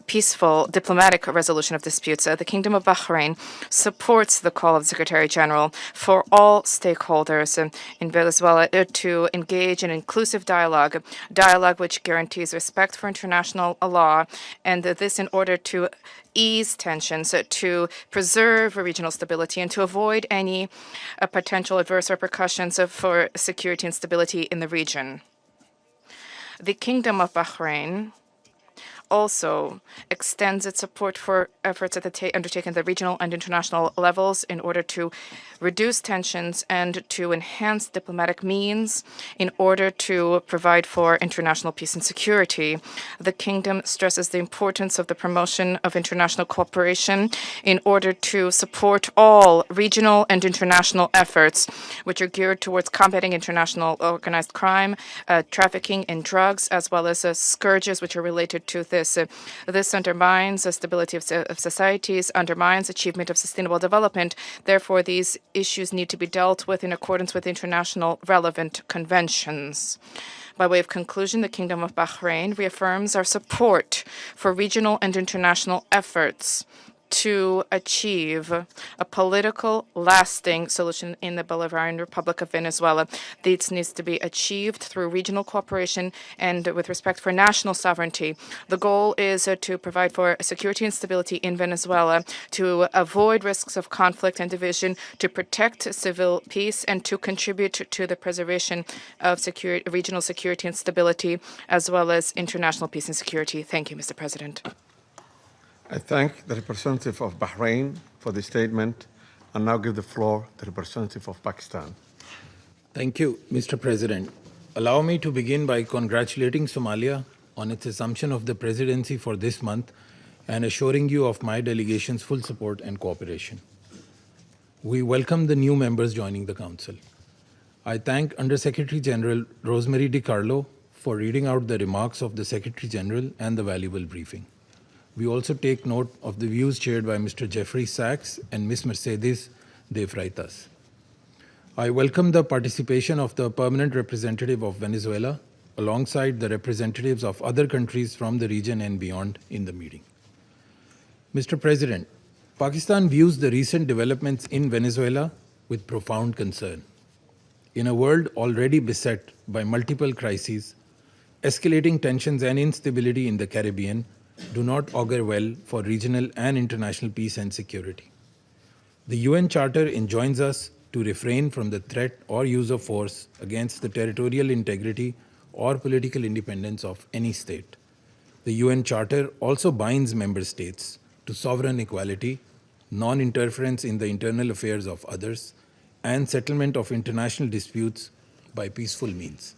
peaceful diplomatic resolution of disputes. The Kingdom of Bahrain supports the call of the Secretary General for all stakeholders in Venezuela to engage in inclusive dialogue which guarantees respect for international law, and this in order to ease tensions, to preserve regional stability, and to avoid any potential adverse repercussions for security and stability in the region. The Kingdom of Bahrain also extends its support for efforts undertaken at the regional and international levels in order to reduce tensions and to enhance diplomatic means in order to provide for international peace and security. The Kingdom stresses the importance of the promotion of international cooperation in order to support all regional and international efforts which are geared towards combating international organized crime, trafficking in drugs, as well as scourges which are related to the this. This undermines the stability of societies, undermines achievement of sustainable development. Therefore, these issues need to be dealt with in accordance with international relevant conventions. By way of conclusion, the Kingdom of Bahrain reaffirms our support for regional and international efforts to achieve a political, lasting solution in the Bolivarian Republic of Venezuela. This needs to be achieved through regional cooperation and with respect for national sovereignty. The goal is to provide for security and stability in Venezuela, to avoid risks of conflict and division, to protect civil peace, and to contribute to the preservation of regional security and stability, as well as international peace and security. Thank you, Mr. President. I thank the representative of Bahrain for the statement and now give the floor to the representative of Pakistan. Thank you, Mr. President. Allow me to begin by congratulating Somalia on its assumption of the presidency for this month and assuring you of my delegation's full support and cooperation. We welcome the new members joining the Council. I thank Under-Secretary General Rosemary DiCarlo for reading out the remarks of the Secretary General and the valuable briefing. We also take note of the views shared by Mr. Jeffrey Sachs and Ms. Mercedes de Freitas. I welcome the participation of the permanent representative of Venezuela alongside the representatives of other countries from the region and beyond in the meeting. Mr. President, Pakistan views the recent developments in Venezuela with profound concern. In a world already beset by multiple crises, escalating tensions and instability in the Caribbean do not augur well for regional and international peace and security. The UN Charter enjoins us to refrain from the threat or use of force against the territorial integrity or political independence of any state. The UN Charter also binds member states to sovereign equality, non-interference in the internal affairs of others, and settlement of international disputes by peaceful means.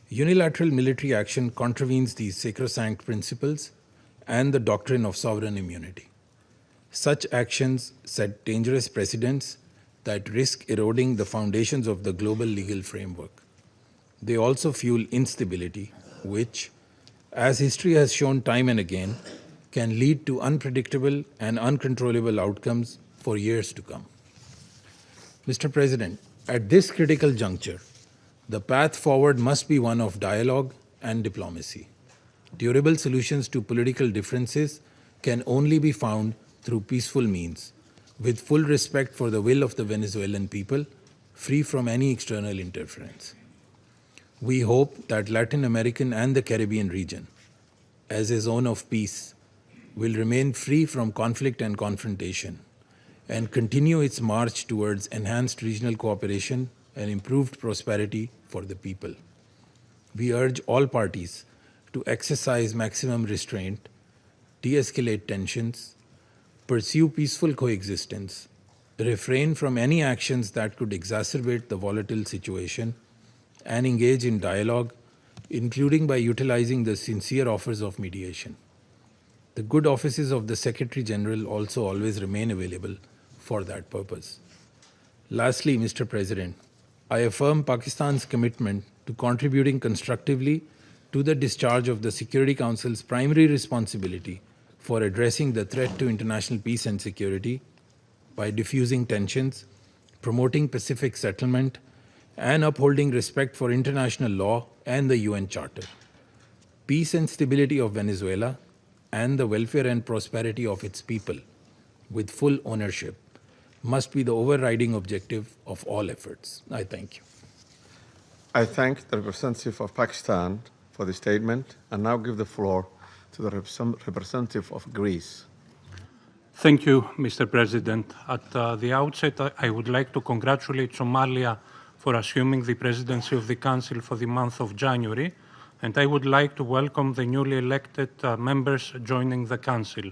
Unilateral military action contravenes these sacrosanct principles and the doctrine of sovereign immunity. Such actions set dangerous precedents that risk eroding the foundations of the global legal framework. They also fuel instability, which, as history has shown time and again, can lead to unpredictable and uncontrollable outcomes for years to come. Mr. President, at this critical juncture, the path forward must be one of dialogue and diplomacy. Durable solutions to political differences can only be found through peaceful means, with full respect for the will of the Venezuelan people, free from any external interference. We hope that Latin American and the Caribbean region, as a zone of peace, will remain free from conflict and confrontation and continue its march towards enhanced regional cooperation and improved prosperity for the people. We urge all parties to exercise maximum restraint, de-escalate tensions, pursue peaceful coexistence, refrain from any actions that could exacerbate the volatile situation, and engage in dialogue, including by utilizing the sincere offers of mediation. The good offices of the Secretary General also always remain available for that purpose. Lastly, Mr. President, I affirm Pakistan's commitment to contributing constructively to the discharge of the Security Council's primary responsibility for addressing the threat to international peace and security by diffusing tensions, promoting pacific settlement, and upholding respect for international law and the UN Charter. Peace and stability of Venezuela and the welfare and prosperity of its people, with full ownership, must be the overriding objective of all efforts. I thank you. I thank the representative of Pakistan for the statement and now give the floor to the representative of Greece. Thank you, Mr. President. At the outset, I would like to congratulate Somalia for assuming the presidency of the Council for the month of January, and I would like to welcome the newly elected members joining the Council.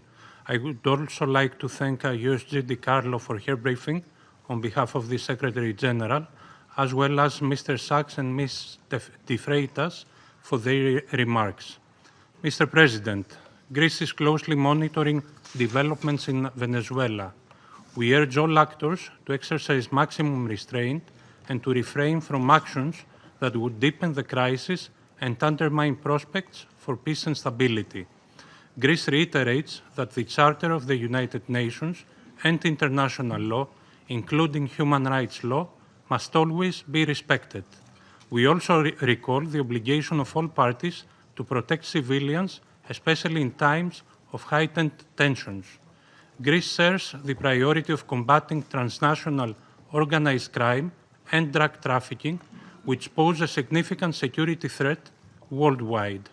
I would also like to thank USG DiCarlo for her briefing on behalf of the Secretary General, as well as Mr. Sachs and Ms. de Freitas for their remarks. Mr. President, Greece is closely monitoring developments in Venezuela. We urge all actors to exercise maximum restraint and to refrain from actions that would deepen the crisis and undermine prospects for peace and stability. Greece reiterates that the Charter of the United Nations and international law, including human rights law, must always be respected. We also recall the obligation of all parties to protect civilians, especially in times of heightened tensions. Greece shares the priority of combating transnational organized crime and drug trafficking, which pose a significant security threat worldwide.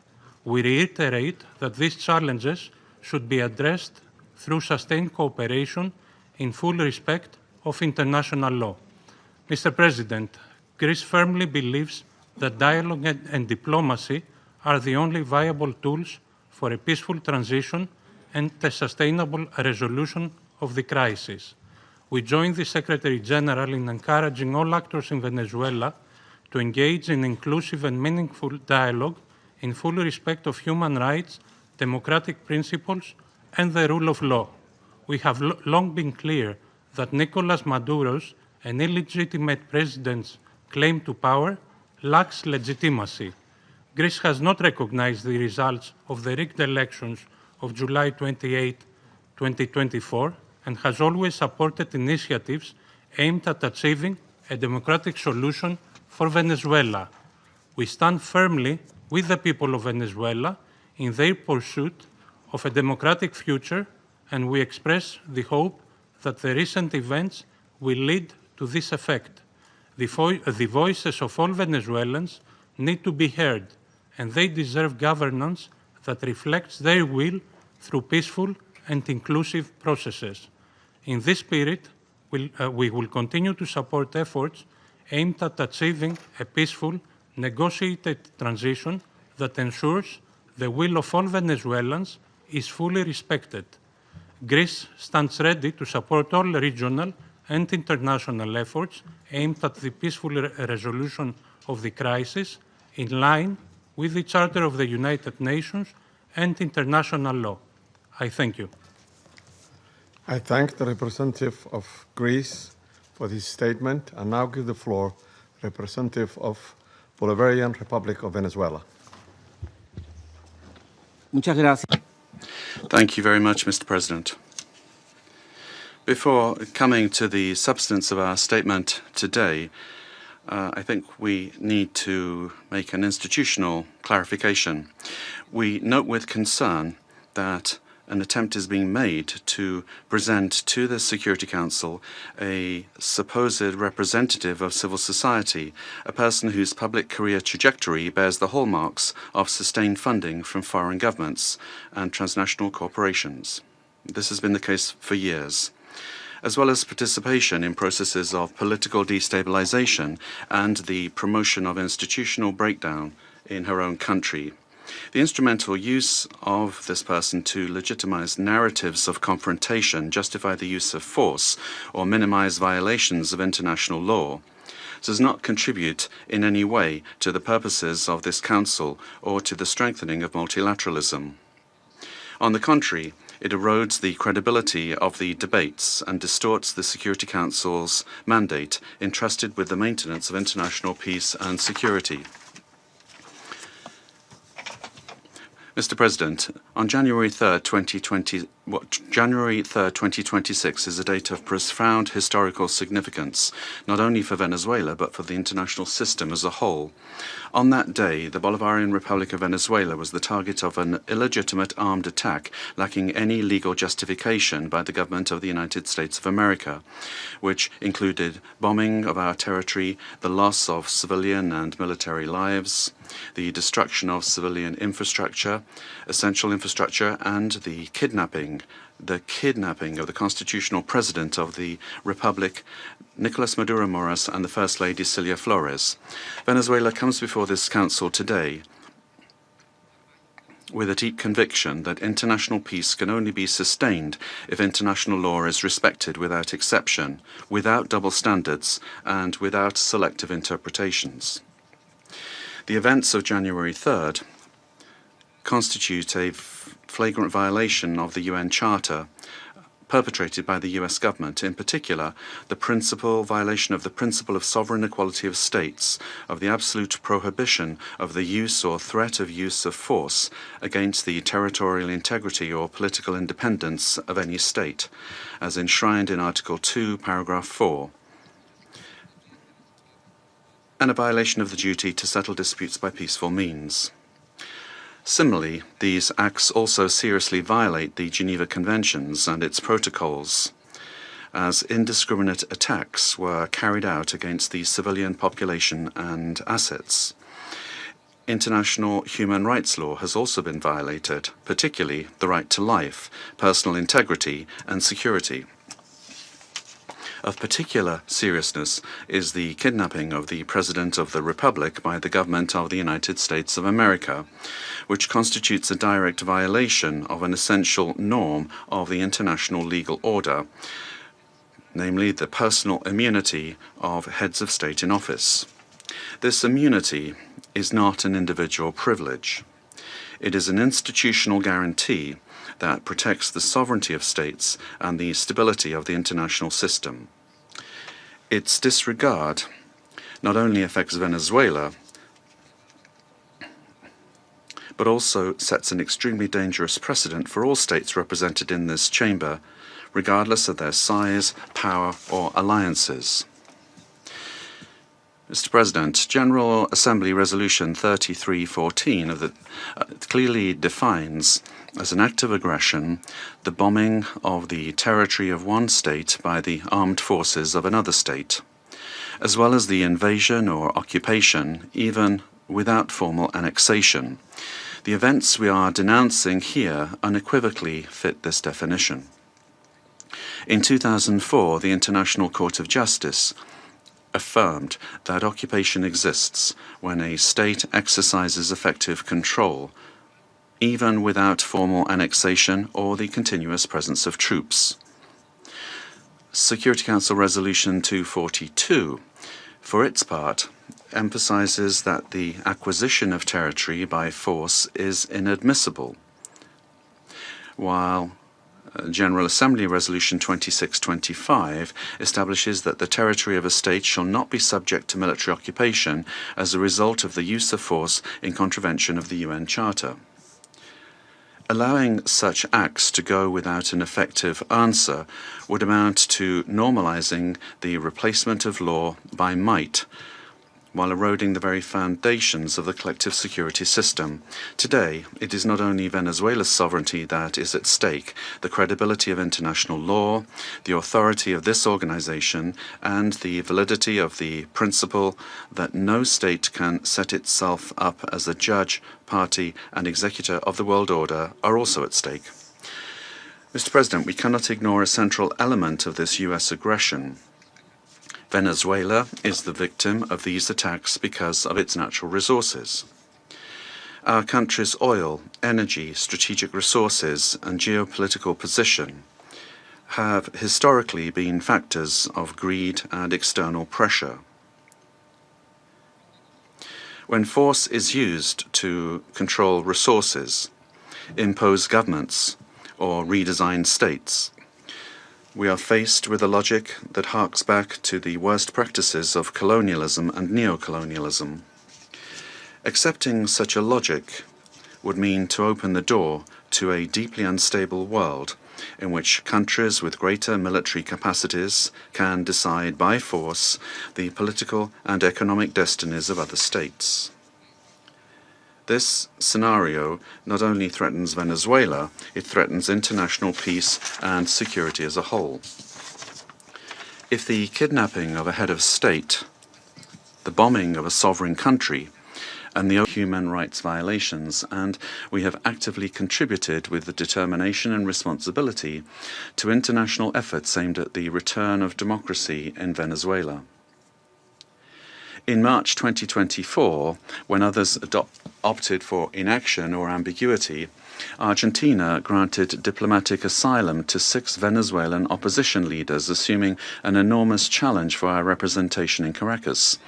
We reiterate that these challenges should be addressed through sustained cooperation in full respect of international law. Mr. President, Greece firmly believes that dialogue and diplomacy are the only viable tools for a peaceful transition and a sustainable resolution of the crisis. We join the Secretary General in encouraging all actors in Venezuela to engage in inclusive and meaningful dialogue in full respect of human rights, democratic principles, and the rule of law. We have long been clear that Nicolas Maduro's an illegitimate president's claim to power lacks legitimacy. Greece has not recognized the results of the rigged elections of July 28, 2024, and has always supported initiatives aimed at achieving a democratic solution for Venezuela. We stand firmly with the people of Venezuela in their pursuit of a democratic future, and we express the hope that the recent events will lead to this effect. The voices of all Venezuelans need to be heard, and they deserve governance that reflects their will through peaceful and inclusive processes. In this spirit, we will continue to support efforts aimed at achieving a peaceful, negotiated transition that ensures the will of all Venezuelans is fully respected. Greece stands ready to support all regional and international efforts aimed at the peaceful resolution of the crisis in line with the Charter of the United Nations and international law. I thank you. I thank the representative of Greece for this statement and now give the floor to the representative of Bolivarian Republic of Venezuela. Muchas gracias. Thank you very much, Mr. President. Before coming to the substance of our statement today, I think we need to make an institutional clarification. We note with concern that an attempt is being made to present to the Security Council a supposed representative of civil society, a person whose public career trajectory bears the hallmarks of sustained funding from foreign governments and transnational corporations. This has been the case for years, as well as participation in processes of political destabilization and the promotion of institutional breakdown in her own country. The instrumental use of this person to legitimize narratives of confrontation, justify the use of force, or minimize violations of international law does not contribute in any way to the purposes of this Council or to the strengthening of multilateralism. On the contrary, it erodes the credibility of the debates and distorts the Security Council's mandate entrusted with the maintenance of international peace and security. Mr. President, on January 3rd, 2026 is a date of profound historical significance, not only for Venezuela, but for the international system as a whole. On that day, the Bolivarian Republic of Venezuela was the target of an illegitimate armed attack lacking any legal justification by the government of the United States of America, which included bombing of our territory, the loss of civilian and military lives, the destruction of civilian infrastructure, essential infrastructure, and the kidnapping of the constitutional president of the Republic, Nicolas Maduro Moras, and the First Lady Cilia Flores. Venezuela comes before this Council today with a deep conviction that international peace can only be sustained if international law is respected without exception, without double standards, and without selective interpretations. The events of January 3rd constitute a flagrant violation of the UN Charter, perpetrated by the US government, in particular, the violation of the principle of sovereign equality of states, of the absolute prohibition of the use or threat of use of force against the territorial integrity or political independence of any state, as enshrined in Article 2, Paragraph 4, and a violation of the duty to settle disputes by peaceful means. Similarly, these acts also seriously violate the Geneva Conventions and its protocols, as indiscriminate attacks were carried out against the civilian population and assets. International human rights law has also been violated, particularly the right to life, personal integrity, and security. Of particular seriousness is the kidnapping of the President of the Republic by the government of the United States of America, which constitutes a direct violation of an essential norm of the international legal order, namely the personal immunity of heads of state in office. This immunity is not an individual privilege. It is an institutional guarantee that protects the sovereignty of states and the stability of the international system. Its disregard not only affects Venezuela, but also sets an extremely dangerous precedent for all states represented in this chamber, regardless of their size, power, or alliances. Mr. President, General Assembly Resolution 3314 clearly defines as an act of aggression the bombing of the territory of one state by the armed forces of another state, as well as the invasion or occupation, even without formal annexation. The events we are denouncing here unequivocally fit this definition. In 2004, the International Court of Justice affirmed that occupation exists when a state exercises effective control, even without formal annexation or the continuous presence of troops. Security Council Resolution 242, for its part, emphasizes that the acquisition of territory by force is inadmissible, while General Assembly Resolution 2625 establishes that the territory of a state shall not be subject to military occupation as a result of the use of force in contravention of the UN Charter. Allowing such acts to go without an effective answer would amount to normalizing the replacement of law by might, while eroding the very foundations of the collective security system. Today, it is not only Venezuela's sovereignty that is at stake, the credibility of international law, the authority of this organization, and the validity of the principle that no state can set itself up as a judge, party, and executor of the world order are also at stake. Mr. President, we cannot ignore a central element of this US aggression. Venezuela is the victim of these attacks because of its natural resources. Our country's oil, energy, strategic resources, and geopolitical position have historically been factors of greed and external pressure. When force is used to control resources, impose governments, or redesign states, we are faced with a logic that harks back to the worst practices of colonialism and neocolonialism. Accepting such a logic would mean to open the door to a deeply unstable world in which countries with greater military capacities can decide by force the political and economic destinies of other states. This scenario not only threatens Venezuela, it threatens international peace and security as a whole. If the kidnapping of a head of state, the bombing of a sovereign country, and the human rights violations, and we have actively contributed with the determination and responsibility to international efforts aimed at the return of democracy in Venezuela. In March 2024, when others opted for inaction or ambiguity, Argentina granted diplomatic asylum to 6 Venezuelan opposition leaders, assuming an enormous challenge for our representation in Caracas.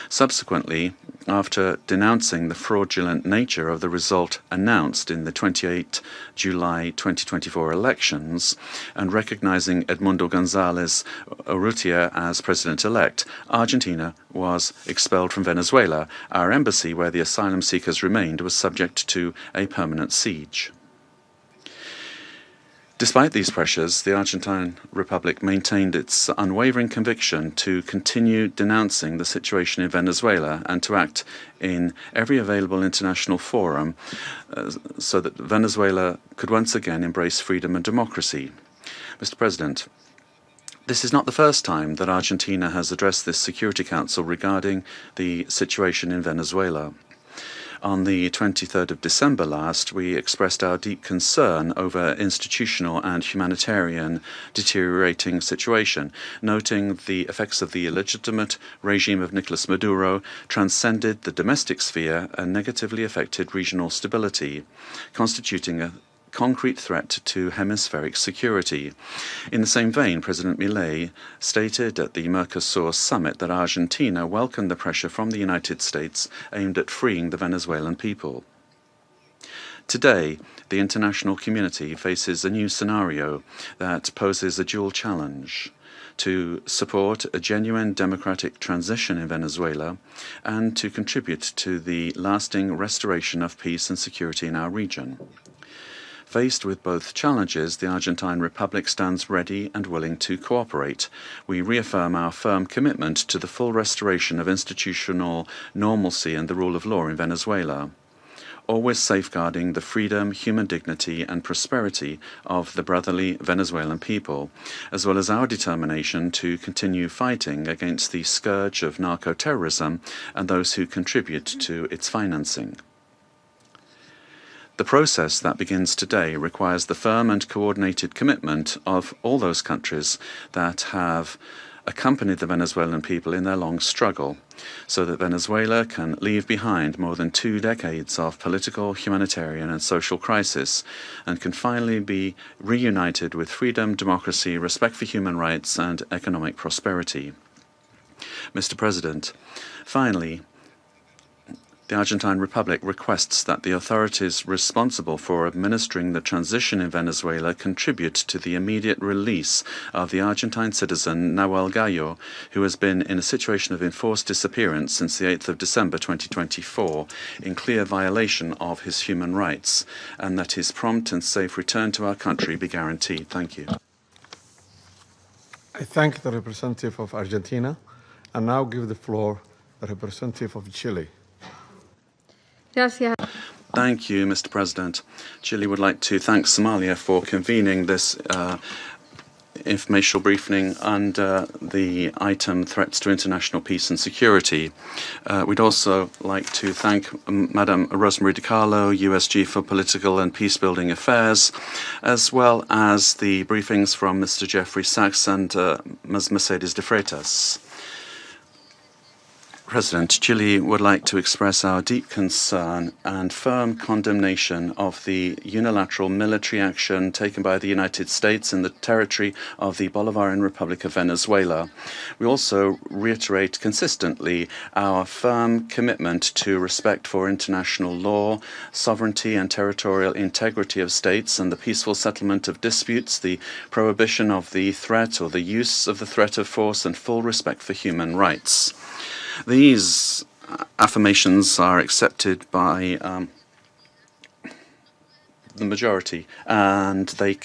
Subsequently, after denouncing the fraudulent nature of the result announced in the 28 July 2024 elections and recognizing Edmundo González Urrutia as president-elect, Argentina was expelled from Venezuela. Our embassy, where the asylum seekers remained, was subject to a permanent siege. Despite these pressures, the Argentine Republic maintained its unwavering conviction to continue denouncing the situation in Venezuela and to act in every available international forum so that Venezuela could once again embrace freedom and democracy. Mr. President, this is not the first time that Argentina has addressed this Security Council regarding the situation in Venezuela. On the 23rd of December last, we expressed our deep concern over institutional and humanitarian deteriorating situation, noting the effects of the illegitimate regime of Nicolas Maduro transcended the domestic sphere and negatively affected regional stability, constituting a concrete threat to hemispheric security. In the same vein, President Milei stated at the Mercosur summit that Argentina welcomed the pressure from the United States aimed at freeing the Venezuelan people. Today, the international community faces a new scenario that poses a dual challenge: to support a genuine democratic transition in Venezuela and to contribute to the lasting restoration of peace and security in our region. Faced with both challenges, the Argentine Republic stands ready and willing to cooperate. We reaffirm our firm commitment to the full restoration of institutional normalcy and the rule of law in Venezuela, always safeguarding the freedom, human dignity, and prosperity of the brotherly Venezuelan people, as well as our determination to continue fighting against the scourge of narco-terrorism and those who contribute to its financing. The process that begins today requires the firm and coordinated commitment of all those countries that have accompanied the Venezuelan people in their long struggle, so that Venezuela can leave behind more than 2 decades of political, humanitarian, and social crisis, and can finally be reunited with freedom, democracy, respect for human rights, and economic prosperity. Mr. President, finally, the Argentine Republic requests that the authorities responsible for administering the transition in Venezuela contribute to the immediate release of the Argentine citizen Nahuel Gallo, who has been in a situation of enforced disappearance since the 8th of December 2024, in clear violation of his human rights, and that his prompt and safe return to our country be guaranteed. Thank you. I thank the representative of Argentina and now give the floor to the representative of Chile. Thank you, Mr. President. Chile would like to thank Somalia for convening this informational briefing under the item Threats to International Peace and Security. We'd also like to thank Madam Rosemary DiCarlo, USG for Political and Peacebuilding Affairs, as well as the briefings from Mr. Jeffrey Sachs and Ms. Mercedes de Freitas. President, Chile would like to express our deep concern and firm condemnation of the unilateral military action taken by the United States in the territory of the Bolivarian Republic of Venezuela. We also reiterate consistently our firm commitment to respect for international law, sovereignty and territorial integrity of states, and the peaceful settlement of disputes, the prohibition of the threat or the use of the threat of force, and full respect for human rights. These affirmations are accepted by the majority, and they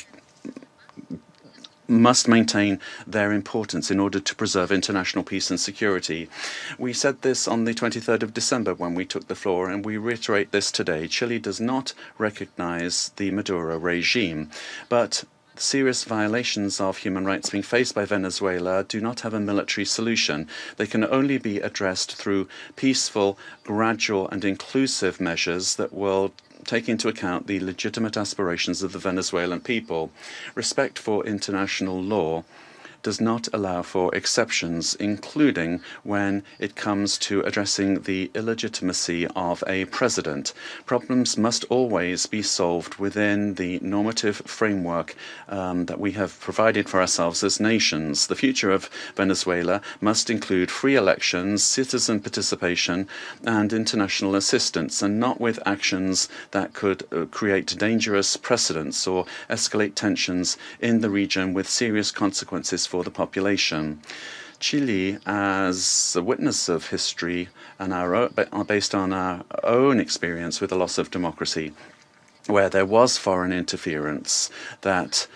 must maintain their importance in order to preserve international peace and security. We said this on the 23rd of December when we took the floor, and we reiterate this today. Chile does not recognize the Maduro regime, but serious violations of human rights being faced by Venezuela do not have a military solution. They can only be addressed through peaceful, gradual, and inclusive measures that will take into account the legitimate aspirations of the Venezuelan people. Respect for international law does not allow for exceptions, including when it comes to addressing the illegitimacy of a president. Problems must always be solved within the normative framework that we have provided for ourselves as nations. The future of Venezuela must include free elections, citizen participation, and international assistance, and not with actions that could create dangerous precedents or escalate tensions in the region with serious consequences for the population. Chile, as a witness of history and based on our own experience with the loss of democracy, where there was foreign interference that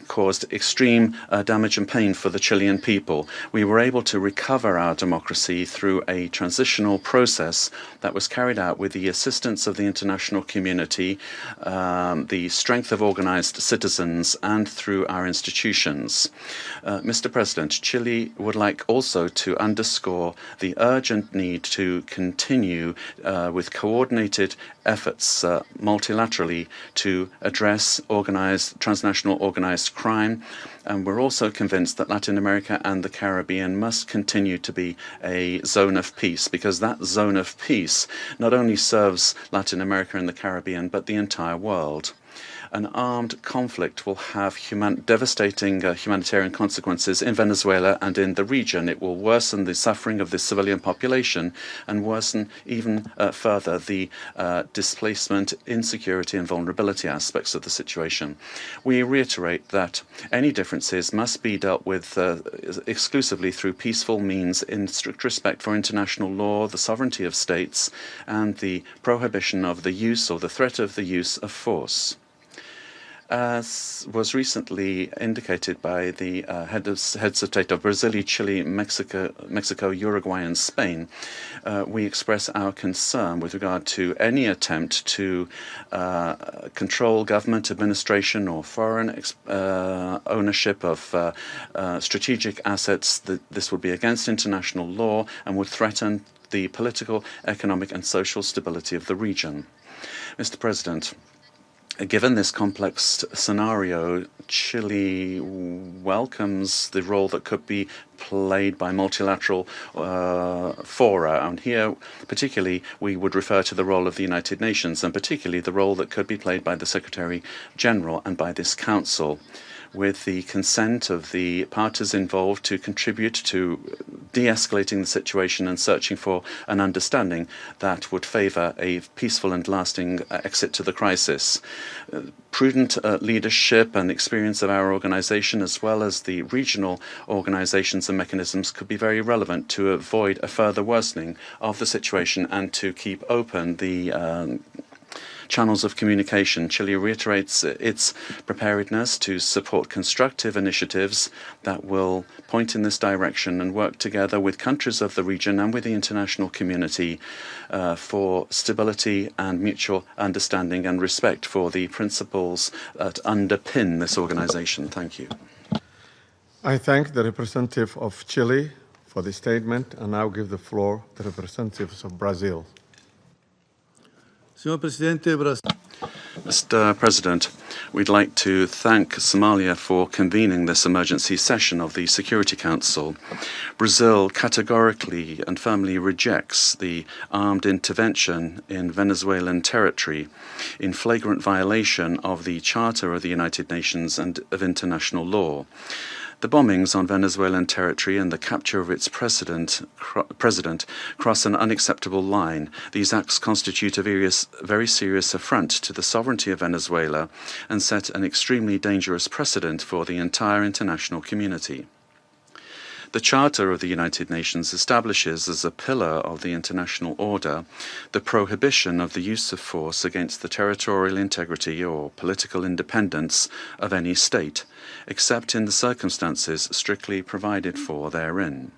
caused extreme damage and pain for the Chilean people. We were able to recover our democracy through a transitional process that was carried out with the assistance of the international community, the strength of organized citizens, and through our institutions. Mr. President, Chile would like also to underscore the urgent need to continue with coordinated efforts multilaterally to address transnational organized crime. And we're also convinced that Latin America and the Caribbean must continue to be a zone of peace, because that zone of peace not only serves Latin America and the Caribbean, but the entire world. An armed conflict will have devastating humanitarian consequences in Venezuela and in the region. It will worsen the suffering of the civilian population and worsen even further the displacement, insecurity, and vulnerability aspects of the situation. We reiterate that any differences must be dealt with exclusively through peaceful means in strict respect for international law, the sovereignty of states, and the prohibition of the use or the threat of the use of force. As was recently indicated by the heads of state of Brazil, Chile, Mexico, Uruguay, and Spain, we express our concern with regard to any attempt to control government administration or foreign ownership of strategic assets. This would be against international law and would threaten the political, economic, and social stability of the region. Mr. President, given this complex scenario, Chile welcomes the role that could be played by multilateral fora. And here, particularly, we would refer to the role of the United Nations, and particularly the role that could be played by the Secretary General and by this Council, with the consent of the parties involved to contribute to de-escalating the situation and searching for an understanding that would favor a peaceful and lasting exit to the crisis. Prudent leadership and experience of our organization, as well as the regional organizations and mechanisms, could be very relevant to avoid a further worsening of the situation and to keep open the channels of communication. Chile reiterates its preparedness to support constructive initiatives that will point in this direction and work together with countries of the region and with the international community for stability and mutual understanding and respect for the principles that underpin this organization. Thank you. I thank the representative of Chile for the statement and now give the floor to the representatives of Brazil. Mr. President, we'd like to thank Somalia for convening this emergency session of the Security Council. Brazil categorically and firmly rejects the armed intervention in Venezuelan territory in flagrant violation of the Charter of the United Nations and of international law. The bombings on Venezuelan territory and the capture of its president cross an unacceptable line. These acts constitute a very serious affront to the sovereignty of Venezuela and set an extremely dangerous precedent for the entire international community. The Charter of the United Nations establishes as a pillar of the international order the prohibition of the use of force against the territorial integrity or political independence of any state, except in the circumstances strictly provided for therein.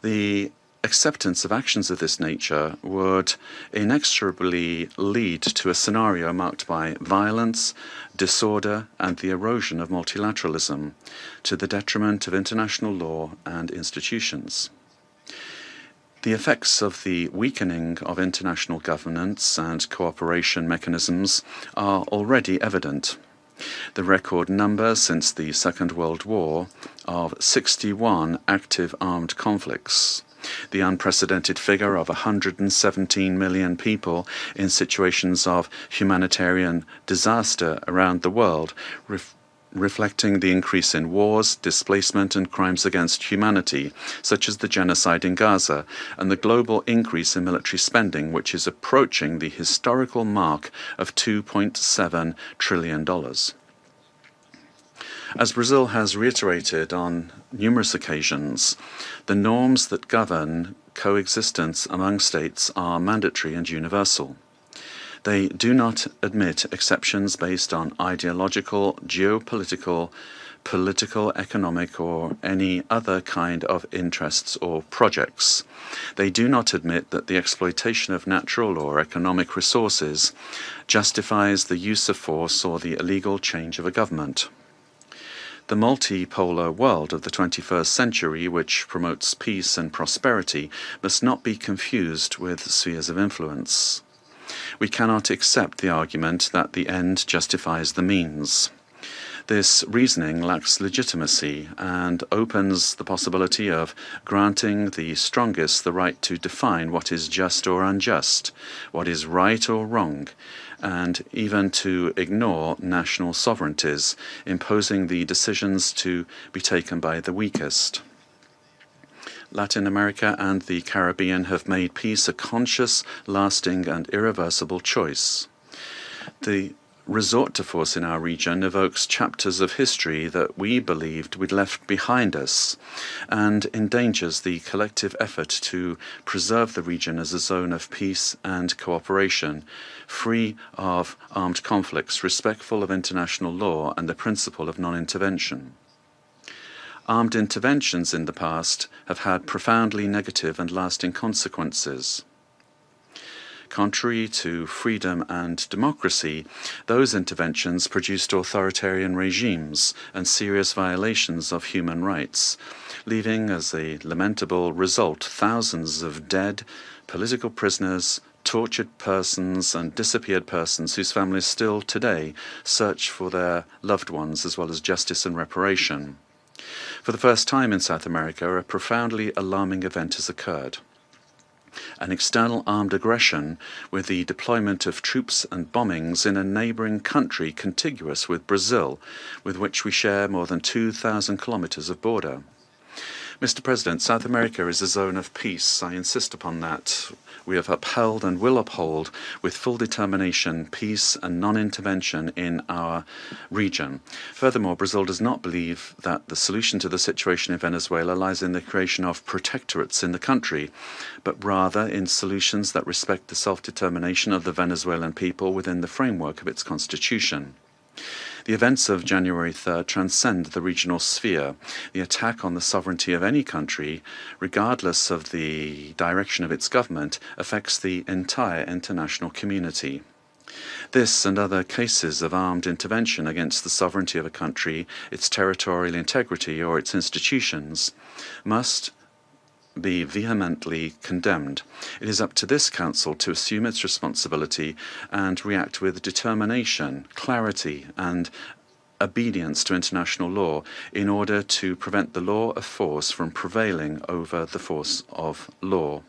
The acceptance of actions of this nature would inexorably lead to a scenario marked by violence, disorder, and the erosion of multilateralism, to the detriment of international law and institutions. The effects of the weakening of international governance and cooperation mechanisms are already evident. The record number since the Second World War of 61 active armed conflicts, the unprecedented figure of 117 million people in situations of humanitarian disaster around the world, reflecting the increase in wars, displacement, and crimes against humanity, such as the genocide in Gaza, and the global increase in military spending, which is approaching the historical mark of $2.7 trillion. As Brazil has reiterated on numerous occasions, the norms that govern coexistence among states are mandatory and universal. They do not admit exceptions based on ideological, geopolitical, political, economic, or any other kind of interests or projects. They do not admit that the exploitation of natural or economic resources justifies the use of force or the illegal change of a government. The multipolar world of the 21st century, which promotes peace and prosperity, must not be confused with spheres of influence. We cannot accept the argument that the end justifies the means. This reasoning lacks legitimacy and opens the possibility of granting the strongest the right to define what is just or unjust, what is right or wrong, and even to ignore national sovereignties, imposing the decisions to be taken by the weakest. Latin America and the Caribbean have made peace a conscious, lasting, and irreversible choice. The resort to force in our region evokes chapters of history that we believed we'd left behind us and endangers the collective effort to preserve the region as a zone of peace and cooperation, free of armed conflicts, respectful of international law and the principle of non-intervention. Armed interventions in the past have had profoundly negative and lasting consequences. Contrary to freedom and democracy, those interventions produced authoritarian regimes and serious violations of human rights, leaving as a lamentable result thousands of dead, political prisoners, tortured persons, and disappeared persons whose families still today search for their loved ones as well as justice and reparation. For the first time in South America, a profoundly alarming event has occurred. An external armed aggression with the deployment of troops and bombings in a neighboring country contiguous with Brazil, with which we share more than 2,000 kilometers of border. Mr. President, South America is a zone of peace. I insist upon that. We have upheld and will uphold with full determination peace and non-intervention in our region. Furthermore, Brazil does not believe that the solution to the situation in Venezuela lies in the creation of protectorates in the country, but rather in solutions that respect the self-determination of the Venezuelan people within the framework of its constitution. The events of January 3rd transcend the regional sphere. The attack on the sovereignty of any country, regardless of the direction of its government, affects the entire international community. This and other cases of armed intervention against the sovereignty of a country, its territorial integrity, or its institutions must be vehemently condemned. It is up to this Council to assume its responsibility and react with determination, clarity, and obedience to international law in order to prevent the law of force from prevailing over the force of law.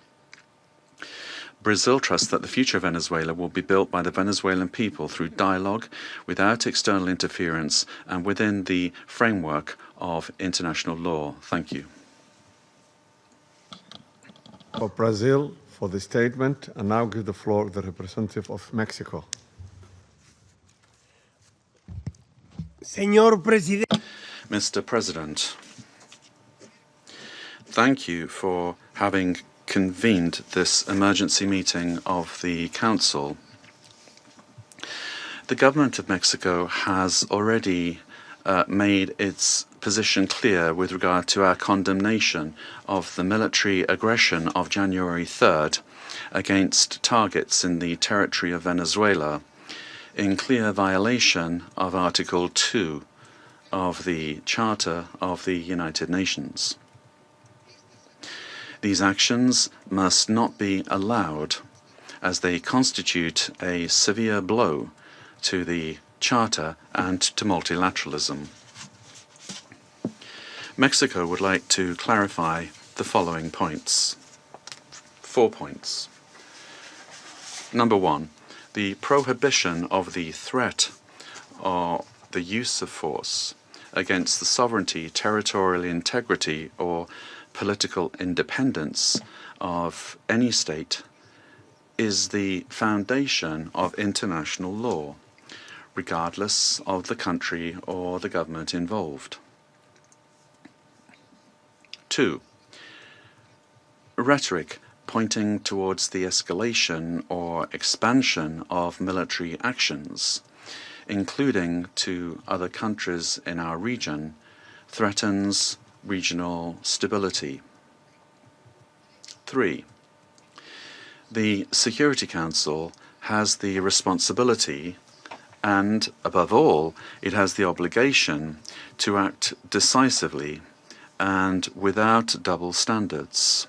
Brazil trusts that the future of Venezuela will be built by the Venezuelan people through dialogue, without external interference, and within the framework of international law. Thank you. For Brazil, for the statement, and now give the floor to the representative of Mexico. Mr. President, thank you for having convened this emergency meeting of the Council. The government of Mexico has already made its position clear with regard to our condemnation of the military aggression of January 3rd against targets in the territory of Venezuela, in clear violation of Article 2 of the Charter of the United Nations. These actions must not be allowed, as they constitute a severe blow to the Charter and to multilateralism. Mexico would like to clarify the following points. 4 points. Number 1, the prohibition of the threat or the use of force against the sovereignty, territorial integrity, or political independence of any state is the foundation of international law, regardless of the country or the government involved. 2, rhetoric pointing towards the escalation or expansion of military actions, including to other countries in our region, threatens regional stability. 3, the Security Council has the responsibility and, above all, it has the obligation to act decisively and without double standards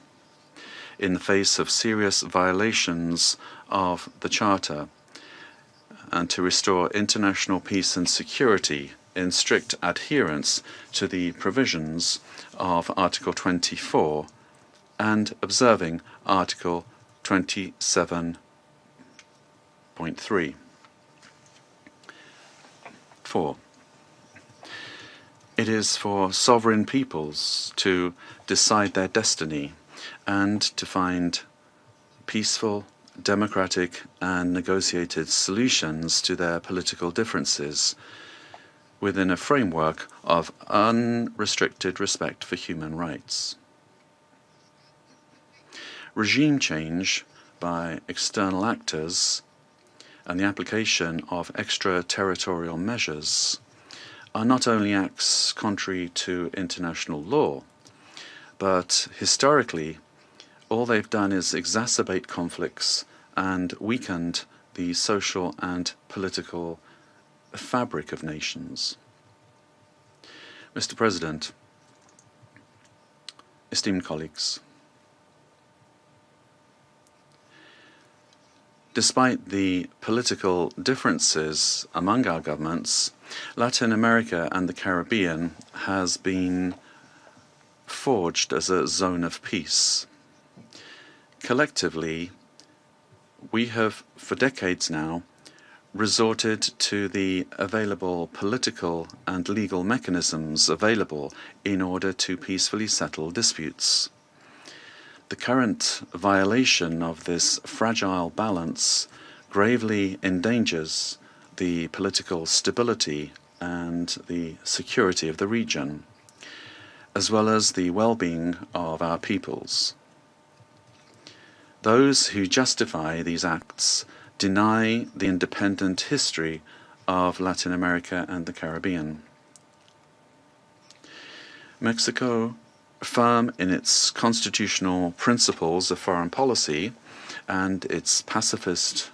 in the face of serious violations of the Charter, and to restore international peace and security in strict adherence to the provisions of Article 24 and observing Article 27.3. 4. It is for sovereign peoples to decide their destiny and to find peaceful, democratic, and negotiated solutions to their political differences within a framework of unrestricted respect for human rights. Regime change by external actors and the application of extraterritorial measures are not only acts contrary to international law, but historically, all they've done is exacerbate conflicts and weakened the social and political fabric of nations. Mr. President, esteemed colleagues, despite the political differences among our governments, Latin America and the Caribbean has been forged as a zone of peace. Collectively, we have, for decades now, resorted to the available political and legal mechanisms available in order to peacefully settle disputes. The current violation of this fragile balance gravely endangers the political stability and the security of the region, as well as the well-being of our peoples. Those who justify these acts deny the independent history of Latin America and the Caribbean. Mexico, firm in its constitutional principles of foreign policy and its pacifist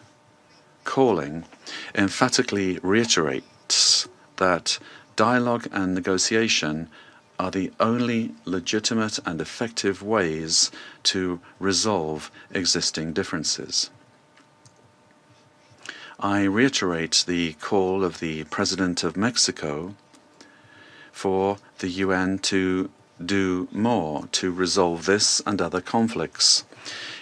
calling, emphatically reiterates that dialogue and negotiation are the only legitimate and effective ways to resolve existing differences. I reiterate the call of the President of Mexico for the UN to do more to resolve this and other conflicts,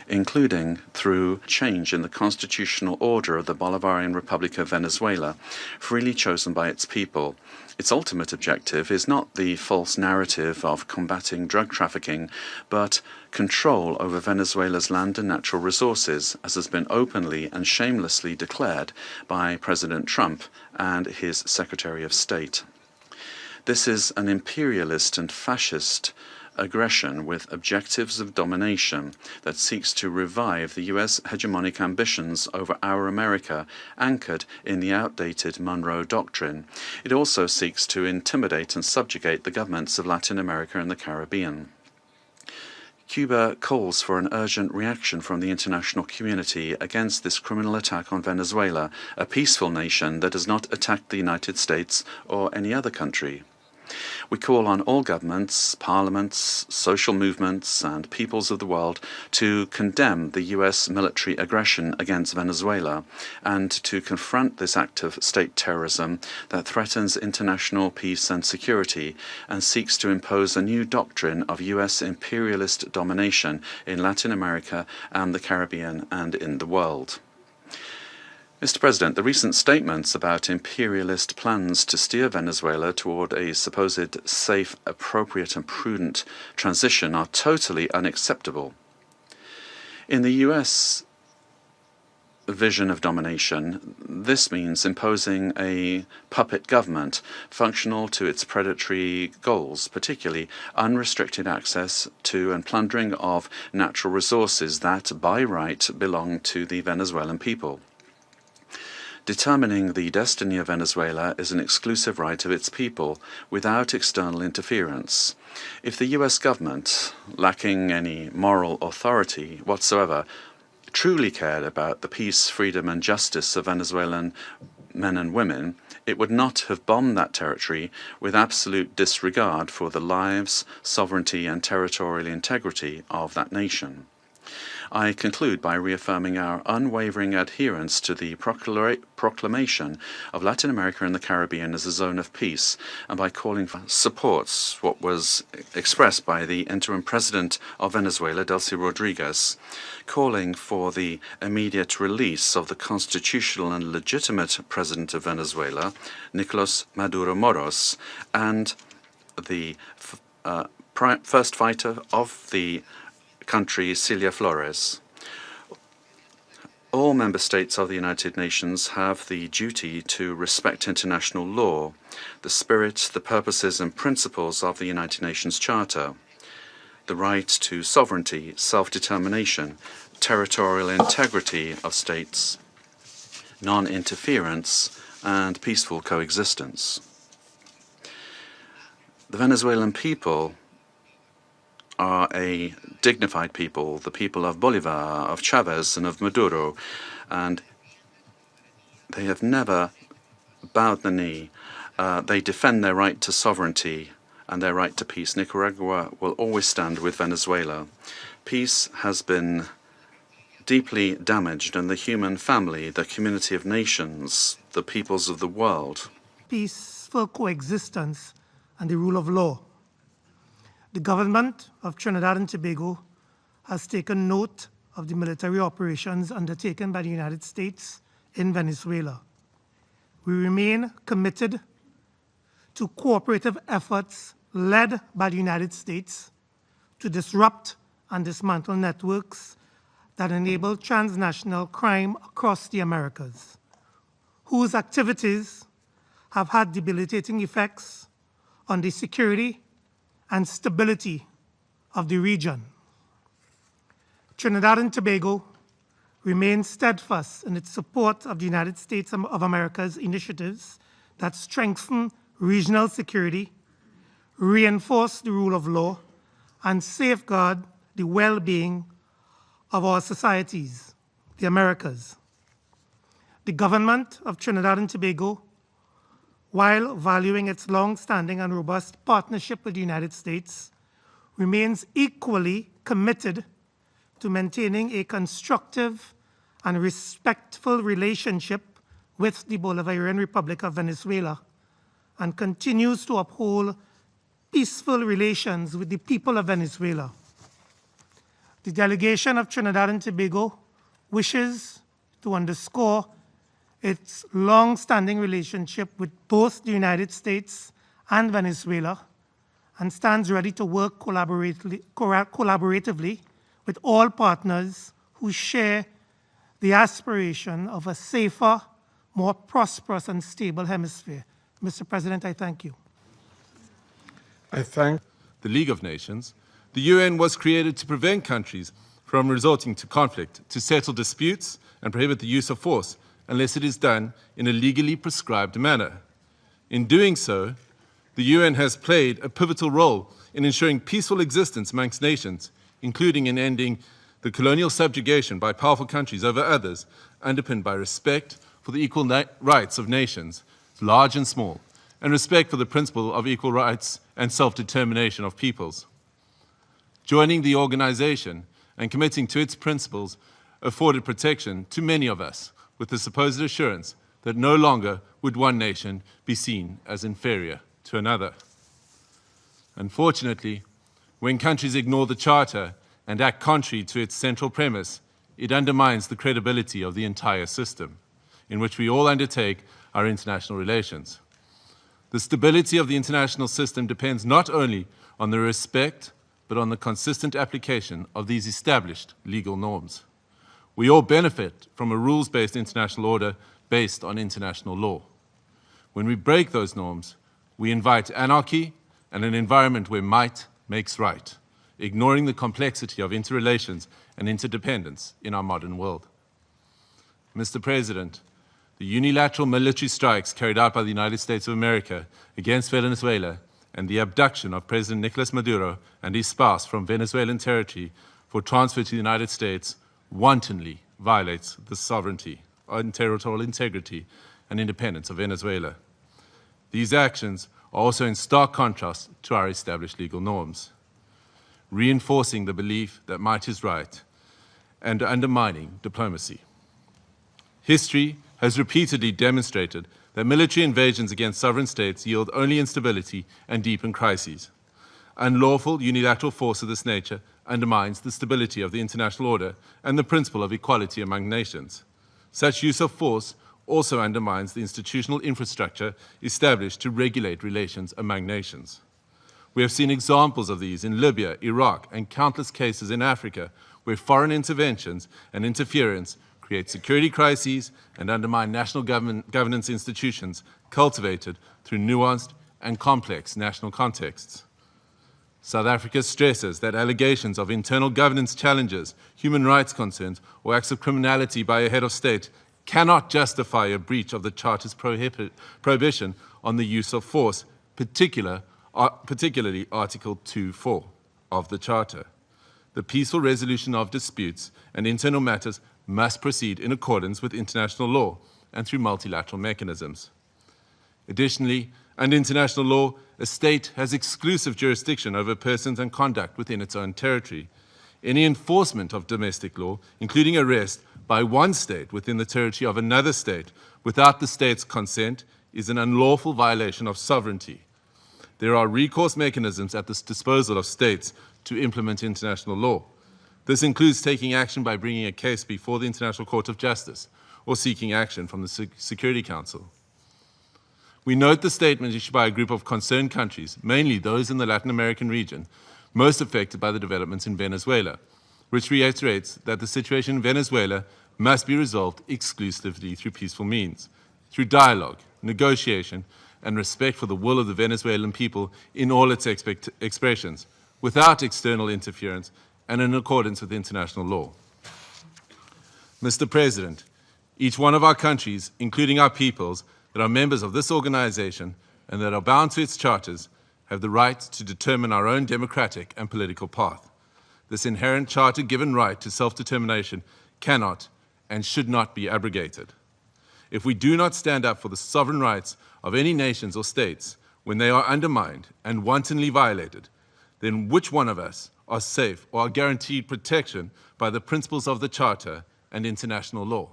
including through change in the constitutional order of the Bolivarian Republic of Venezuela, freely chosen by its people. Its ultimate objective is not the false narrative of combating drug trafficking, but control over Venezuela's land and natural resources, as has been openly and shamelessly declared by President Trump and his Secretary of State. This is an imperialist and fascist aggression with objectives of domination that seeks to revive the U.S. hegemonic ambitions over our America, anchored in the outdated Monroe Doctrine. It also seeks to intimidate and subjugate the governments of Latin America and the Caribbean. Cuba calls for an urgent reaction from the international community against this criminal attack on Venezuela, a peaceful nation that has not attacked the United States or any other country. We call on all governments, parliaments, social movements, and peoples of the world to condemn the US military aggression against Venezuela and to confront this act of state terrorism that threatens international peace and security and seeks to impose a new doctrine of US imperialist domination in Latin America and the Caribbean and in the world. Mr. President, the recent statements about imperialist plans to steer Venezuela toward a supposed safe, appropriate and prudent transition are totally unacceptable. In the US vision of domination, this means imposing a puppet government functional to its predatory goals, particularly unrestricted access to and plundering of natural resources that, by right, belong to the Venezuelan people. Determining the destiny of Venezuela is an exclusive right of its people, without external interference. If the US government, lacking any moral authority whatsoever, truly cared about the peace, freedom and justice of Venezuelan men and women, it would not have bombed that territory with absolute disregard for the lives, sovereignty and territorial integrity of that nation. I conclude by reaffirming our unwavering adherence to the proclamation of Latin America and the Caribbean as a zone of peace, and by calling for supports what was expressed by the interim president of Venezuela, Delcy Rodriguez, calling for the immediate release of the constitutional and legitimate president of Venezuela, Nicolas Maduro Moros, and the first fighter of the country, Celia Flores. All member states of the United Nations have the duty to respect international law, the spirit, the purposes and principles of the United Nations Charter, the right to sovereignty, self-determination, territorial integrity of states, non-interference, and peaceful coexistence. The Venezuelan people are a dignified people, the people of Bolivar, of Chavez, and of Maduro, and they have never bowed the knee. They defend their right to sovereignty and their right to peace. Nicaragua will always stand with Venezuela. Peace has been deeply damaged, and the human family, the community of nations, the peoples of the world. Peaceful coexistence and the rule of law. The government of Trinidad and Tobago has taken note of the military operations undertaken by the United States in Venezuela. We remain committed to cooperative efforts led by the United States to disrupt and dismantle networks that enable transnational crime across the Americas, whose activities have had debilitating effects on the security and stability of the region. Trinidad and Tobago remains steadfast in its support of the United States of America's initiatives that strengthen regional security, reinforce the rule of law, and safeguard the well-being of our societies, the Americas. The government of Trinidad and Tobago, while valuing its long-standing and robust partnership with the United States, remains equally committed to maintaining a constructive and respectful relationship with the Bolivarian Republic of Venezuela, and continues to uphold peaceful relations with the people of Venezuela. The delegation of Trinidad and Tobago wishes to underscore its long-standing relationship with both the United States and Venezuela, and stands ready to work collaboratively with all partners who share the aspiration of a safer, more prosperous and stable hemisphere. Mr. President, I thank you. I thank the League of Nations. The UN was created to prevent countries from resorting to conflict, to settle disputes and prohibit the use of force, unless it is done in a legally prescribed manner. In doing so, the UN has played a pivotal role in ensuring peaceful existence amongst nations, including in ending the colonial subjugation by powerful countries over others, underpinned by respect for the equal rights of nations, large and small, and respect for the principle of equal rights and self-determination of peoples. Joining the organization and committing to its principles afforded protection to many of us, with the supposed assurance that no longer would one nation be seen as inferior to another. Unfortunately, when countries ignore the Charter and act contrary to its central premise, it undermines the credibility of the entire system in which we all undertake our international relations. The stability of the international system depends not only on the respect, but on the consistent application of these established legal norms. We all benefit from a rules-based international order based on international law. When we break those norms, we invite anarchy and an environment where might makes right, ignoring the complexity of interrelations and interdependence in our modern world. Mr. President, the unilateral military strikes carried out by the United States of America against Venezuela and the abduction of President Nicolas Maduro and his spouse from Venezuelan territory for transfer to the United States wantonly violates the sovereignty and territorial integrity and independence of Venezuela. These actions are also in stark contrast to our established legal norms, reinforcing the belief that might is right and undermining diplomacy. History has repeatedly demonstrated that military invasions against sovereign states yield only instability and deepen crises. Unlawful unilateral force of this nature undermines the stability of the international order and the principle of equality among nations. Such use of force also undermines the institutional infrastructure established to regulate relations among nations. We have seen examples of these in Libya, Iraq, and countless cases in Africa where foreign interventions and interference create security crises and undermine national governance institutions cultivated through nuanced and complex national contexts. South Africa stresses that allegations of internal governance challenges, human rights concerns, or acts of criminality by a head of state cannot justify a breach of the Charter's prohibition on the use of force, particularly Article 2.4 of the Charter. The peaceful resolution of disputes and internal matters must proceed in accordance with international law and through multilateral mechanisms. Additionally, under international law, a state has exclusive jurisdiction over persons and conduct within its own territory. Any enforcement of domestic law, including arrest by one state within the territory of another state without the state's consent, is an unlawful violation of sovereignty. There are recourse mechanisms at the disposal of states to implement international law. This includes taking action by bringing a case before the International Court of Justice or seeking action from the Security Council. We note the statement issued by a group of concerned countries, mainly those in the Latin American region, most affected by the developments in Venezuela, which reiterates that the situation in Venezuela must be resolved exclusively through peaceful means, through dialogue, negotiation, and respect for the will of the Venezuelan people in all its expressions, without external interference and in accordance with international law. Mr. President, each one of our countries, including our peoples, that are members of this organization and that are bound to its charters, have the right to determine our own democratic and political path. This inherent charter-given right to self-determination cannot and should not be abrogated. If we do not stand up for the sovereign rights of any nations or states when they are undermined and wantonly violated, then which one of us are safe or are guaranteed protection by the principles of the Charter and international law?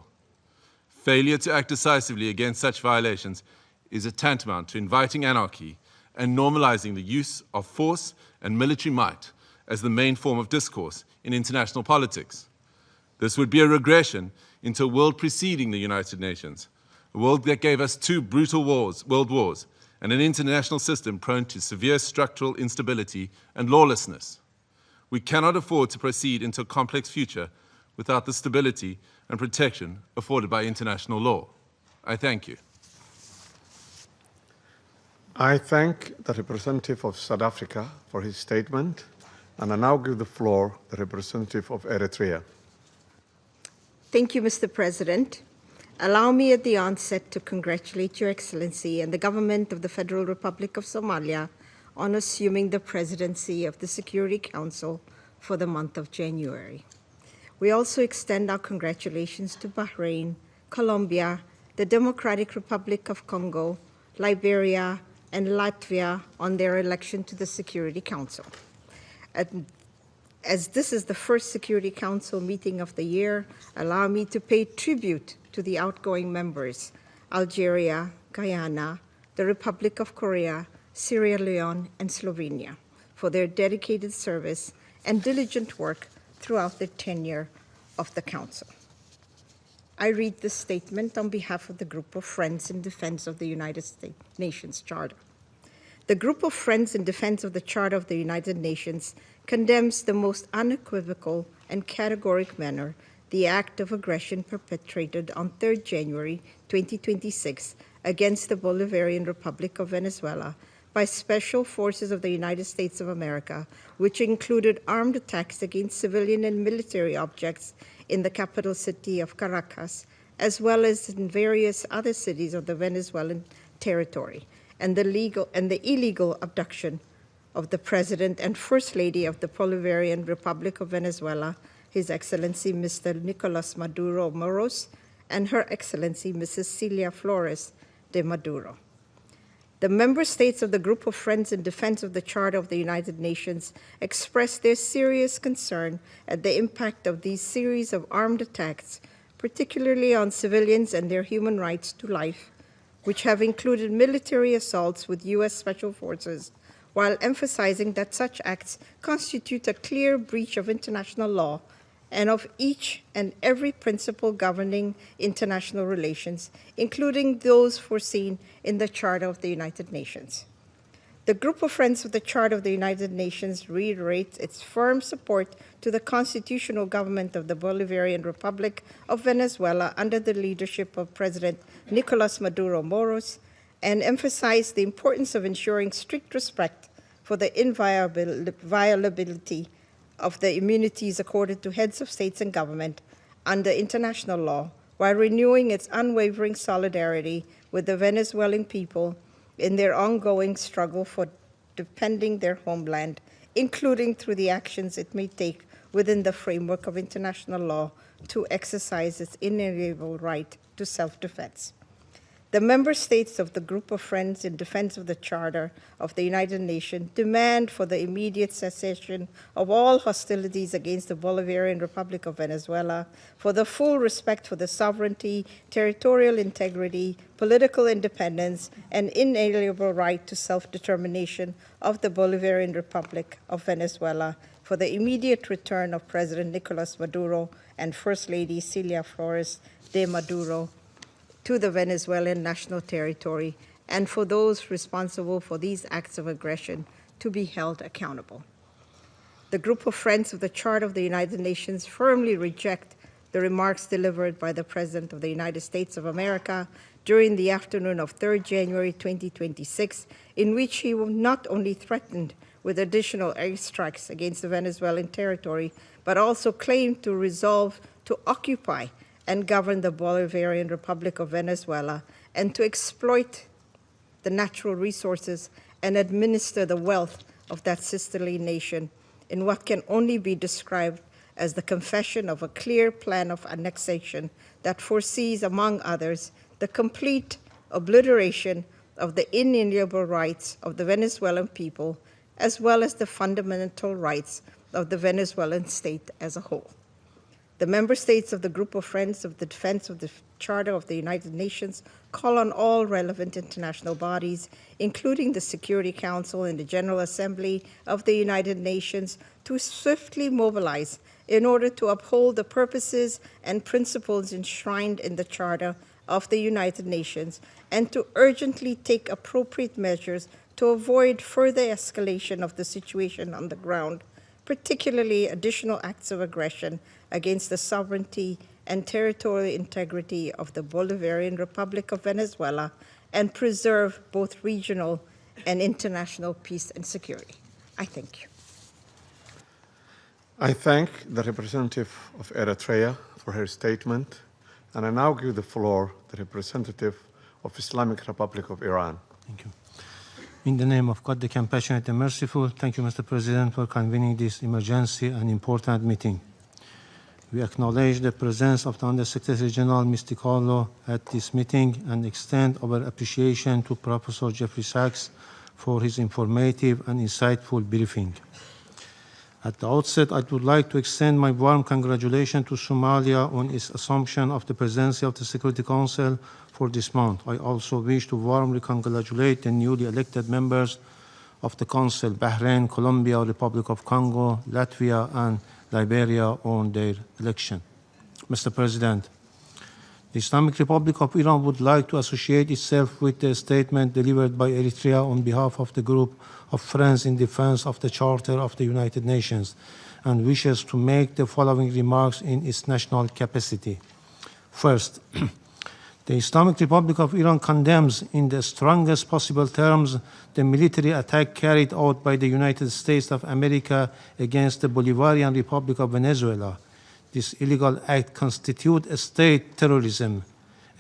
Failure to act decisively against such violations is a tantamount to inviting anarchy and normalizing the use of force and military might as the main form of discourse in international politics. This would be a regression into a world preceding the United Nations, a world that gave us two brutal world wars, and an international system prone to severe structural instability and lawlessness. We cannot afford to proceed into a complex future without the stability and protection afforded by international law. I thank you. I thank the representative of South Africa for his statement, and I now give the floor to the representative of Eritrea. Thank you, Mr. President. Allow me at the onset to congratulate Your Excellency and the government of the Federal Republic of Somalia on assuming the presidency of the Security Council for the month of January. We also extend our congratulations to Bahrain, Colombia, the Democratic Republic of Congo, Liberia, and Latvia on their election to the Security Council. As this is the first Security Council meeting of the year, allow me to pay tribute to the outgoing members, Algeria, Guyana, the Republic of Korea, Sierra Leone, and Slovenia, for their dedicated service and diligent work throughout the tenure of the Council. I read this statement on behalf of the Group of Friends in Defense of the United Nations Charter. The Group of Friends in Defense of the Charter of the United Nations condemns the most unequivocal and categoric manner the act of aggression perpetrated on 3rd January 2026 against the Bolivarian Republic of Venezuela by special forces of the United States of America, which included armed attacks against civilian and military objects in the capital city of Caracas, as well as in various other cities of the Venezuelan territory, and the illegal abduction of the President and First Lady of the Bolivarian Republic of Venezuela, His Excellency Mr. Nicolas Maduro Moros, and Her Excellency Mrs. Celia Flores de Maduro. The member states of the Group of Friends in Defense of the Charter of the United Nations expressed their serious concern at the impact of these series of armed attacks, particularly on civilians and their human rights to life, which have included military assaults with U.S. Special Forces, while emphasizing that such acts constitute a clear breach of international law and of each and every principle governing international relations, including those foreseen in the Charter of the United Nations. The Group of Friends of the Charter of the United Nations reiterates its firm support to the constitutional government of the Bolivarian Republic of Venezuela under the leadership of President Nicolas Maduro Moros, and emphasize the importance of ensuring strict respect for the inviolability of the immunities accorded to heads of states and government under international law, while renewing its unwavering solidarity with the Venezuelan people in their ongoing struggle for defending their homeland, including through the actions it may take within the framework of international law to exercise its inalienable right to self-defense. The member states of the Group of Friends in Defense of the Charter of the United Nations demand for the immediate cessation of all hostilities against the Bolivarian Republic of Venezuela, for the full respect for the sovereignty, territorial integrity, political independence, and inalienable right to self-determination of the Bolivarian Republic of Venezuela, for the immediate return of President Nicolas Maduro and First Lady Celia Flores de Maduro to the Venezuelan national territory, and for those responsible for these acts of aggression to be held accountable. The Group of Friends of the Charter of the United Nations firmly reject the remarks delivered by the President of the United States of America during the afternoon of 3rd January 2026, in which he not only threatened with additional airstrikes against the Venezuelan territory, but also claimed to resolve to occupy and govern the Bolivarian Republic of Venezuela, and to exploit the natural resources and administer the wealth of that sisterly nation in what can only be described as the confession of a clear plan of annexation that foresees, among others, the complete obliteration of the inalienable rights of the Venezuelan people, as well as the fundamental rights of the Venezuelan state as a whole. The member states of the Group of Friends of the Defense of the Charter of the United Nations call on all relevant international bodies, including the Security Council and the General Assembly of the United Nations, to swiftly mobilize in order to uphold the purposes and principles enshrined in the Charter of the United Nations, and to urgently take appropriate measures to avoid further escalation of the situation on the ground, particularly additional acts of aggression against the sovereignty and territorial integrity of the Bolivarian Republic of Venezuela, and preserve both regional and international peace and security. I thank you. I thank the representative of Eritrea for her statement, and I now give the floor to the representative of Islamic Republic of Iran. Thank you. In the name of God, the Compassionate and Merciful, thank you, Mr. President, for convening this emergency and important meeting. We acknowledge the presence of the Undersecretary General, Mr. Carlo, at this meeting and extend our appreciation to Professor Jeffrey Sachs for his informative and insightful briefing. At the outset, I would like to extend my warm congratulations to Somalia on its assumption of the presidency of the Security Council for this month. I also wish to warmly congratulate the newly elected members of the Council, Bahrain, Colombia, Republic of Congo, Latvia, and Liberia on their election. Mr. President, the Islamic Republic of Iran would like to associate itself with the statement delivered by Eritrea on behalf of the group of Friends in Defense of the Charter of the United Nations and wishes to make the following remarks in its national capacity. First, the Islamic Republic of Iran condemns in the strongest possible terms the military attack carried out by the United States of America against the Bolivarian Republic of Venezuela. This illegal act constitutes a state terrorism,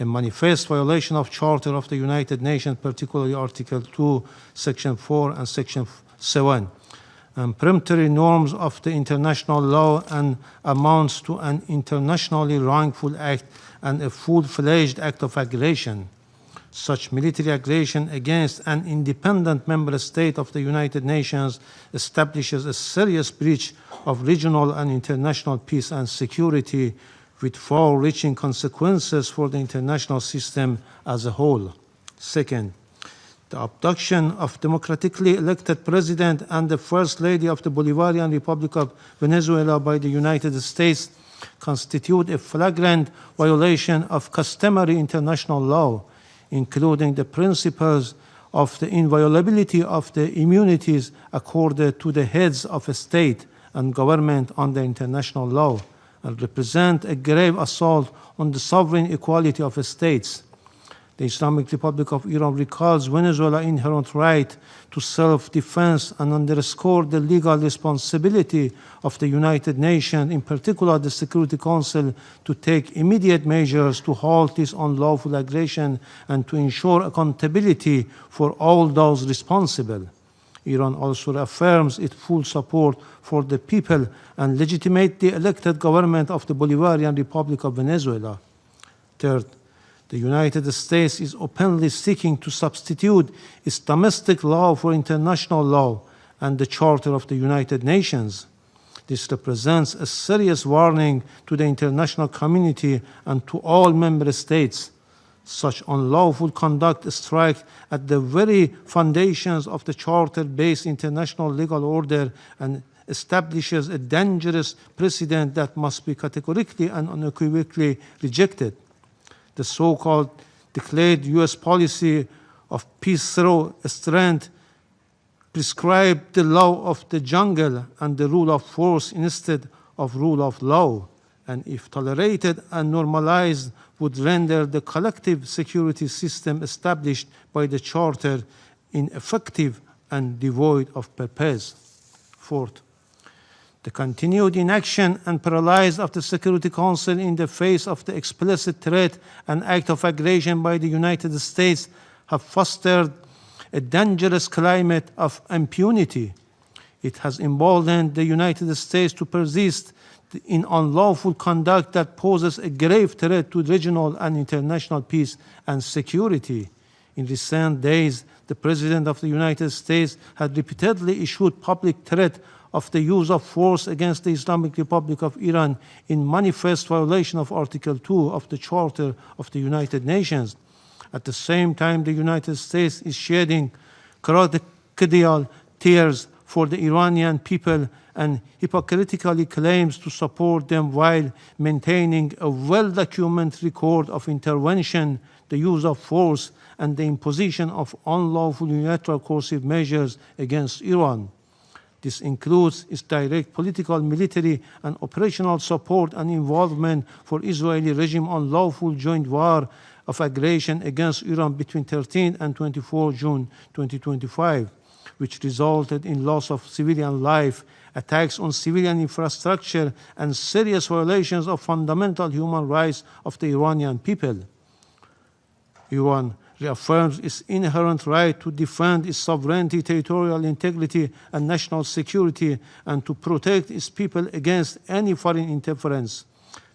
a manifest violation of Charter of the United Nations, particularly Article 2, Section 4 and Section 7, and peremptory norms of the international law, and amounts to an internationally wrongful act and a full-fledged act of aggression. Such military aggression against an independent member state of the United Nations establishes a serious breach of regional and international peace and security with far-reaching consequences for the international system as a whole. Second, the abduction of democratically elected president and the First Lady of the Bolivarian Republic of Venezuela by the United States constitute a flagrant violation of customary international law, including the principles of the inviolability of the immunities accorded to the heads of a state and government under international law, and represent a grave assault on the sovereign equality of states. The Islamic Republic of Iran recalls Venezuela's inherent right to self-defense and underscores the legal responsibility of the United Nations, in particular the Security Council, to take immediate measures to halt this unlawful aggression and to ensure accountability for all those responsible. Iran also affirms its full support for the people and legitimates the elected government of the Bolivarian Republic of Venezuela. Third, the United States is openly seeking to substitute its domestic law for international law and the Charter of the United Nations. This represents a serious warning to the international community and to all member states. Such unlawful conduct strikes at the very foundations of the Charter-based international legal order and establishes a dangerous precedent that must be categorically and unequivocally rejected. The so-called declared U.S. policy of peace through strength prescribes the law of the jungle and the rule of force instead of rule of law, and if tolerated and normalized, would render the collective security system established by the Charter ineffective and devoid of purpose. Fourth, the continued inaction and paralysis of the Security Council in the face of the explicit threat and act of aggression by the United States have fostered a dangerous climate of impunity. It has emboldened the United States to persist in unlawful conduct that poses a grave threat to regional and international peace and security. In recent days, the President of the United States had repeatedly issued public threat of the use of force against the Islamic Republic of Iran in manifest violation of Article 2 of the Charter of the United Nations. At the same time, the United States is shedding crocodile tears for the Iranian people and hypocritically claims to support them while maintaining a well-documented record of intervention, the use of force, and the imposition of unlawful unilateral coercive measures against Iran. This includes its direct political, military, and operational support and involvement for Israeli regime unlawful joint war of aggression against Iran between 13 and 24 June 2025, which resulted in loss of civilian life, attacks on civilian infrastructure, and serious violations of fundamental human rights of the Iranian people. Iran reaffirms its inherent right to defend its sovereignty, territorial integrity, and national security, and to protect its people against any foreign interference.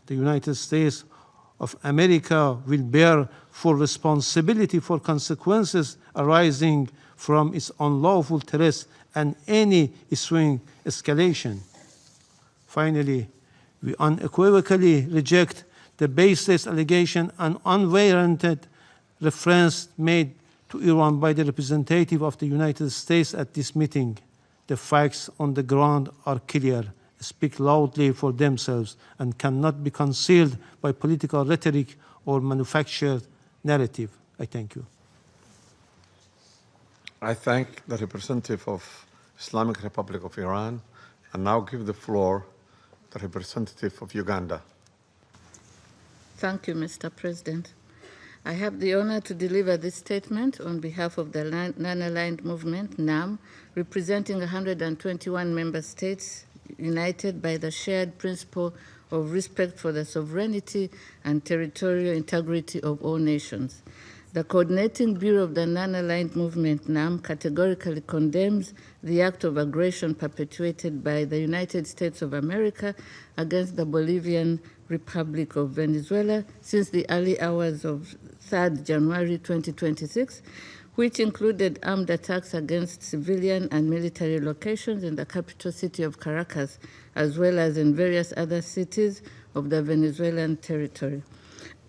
the United States of America will bear full responsibility for consequences arising from its unlawful threats and any ensuing escalation. Finally, we unequivocally reject the baseless allegation and unwarranted reference made to Iran by the representative of the United States at this meeting. The facts on the ground are clear, speak loudly for themselves, and cannot be concealed by political rhetoric or manufactured narrative. I thank you. I thank the representative of Islamic Republic of Iran and now give the floor to the representative of Uganda. Thank you, Mr. President. I have the honor to deliver this statement on behalf of the Non-Aligned Movement, NAM, representing 121 member states united by the shared principle of respect for the sovereignty and territorial integrity of all nations. The Coordinating Bureau of the Non-Aligned Movement, NAM, categorically condemns the act of aggression perpetuated by the United States of America against the Bolivian Republic of Venezuela since the early hours of 3rd January 2026, which included armed attacks against civilian and military locations in the capital city of Caracas, as well as in various other cities of the Venezuelan territory.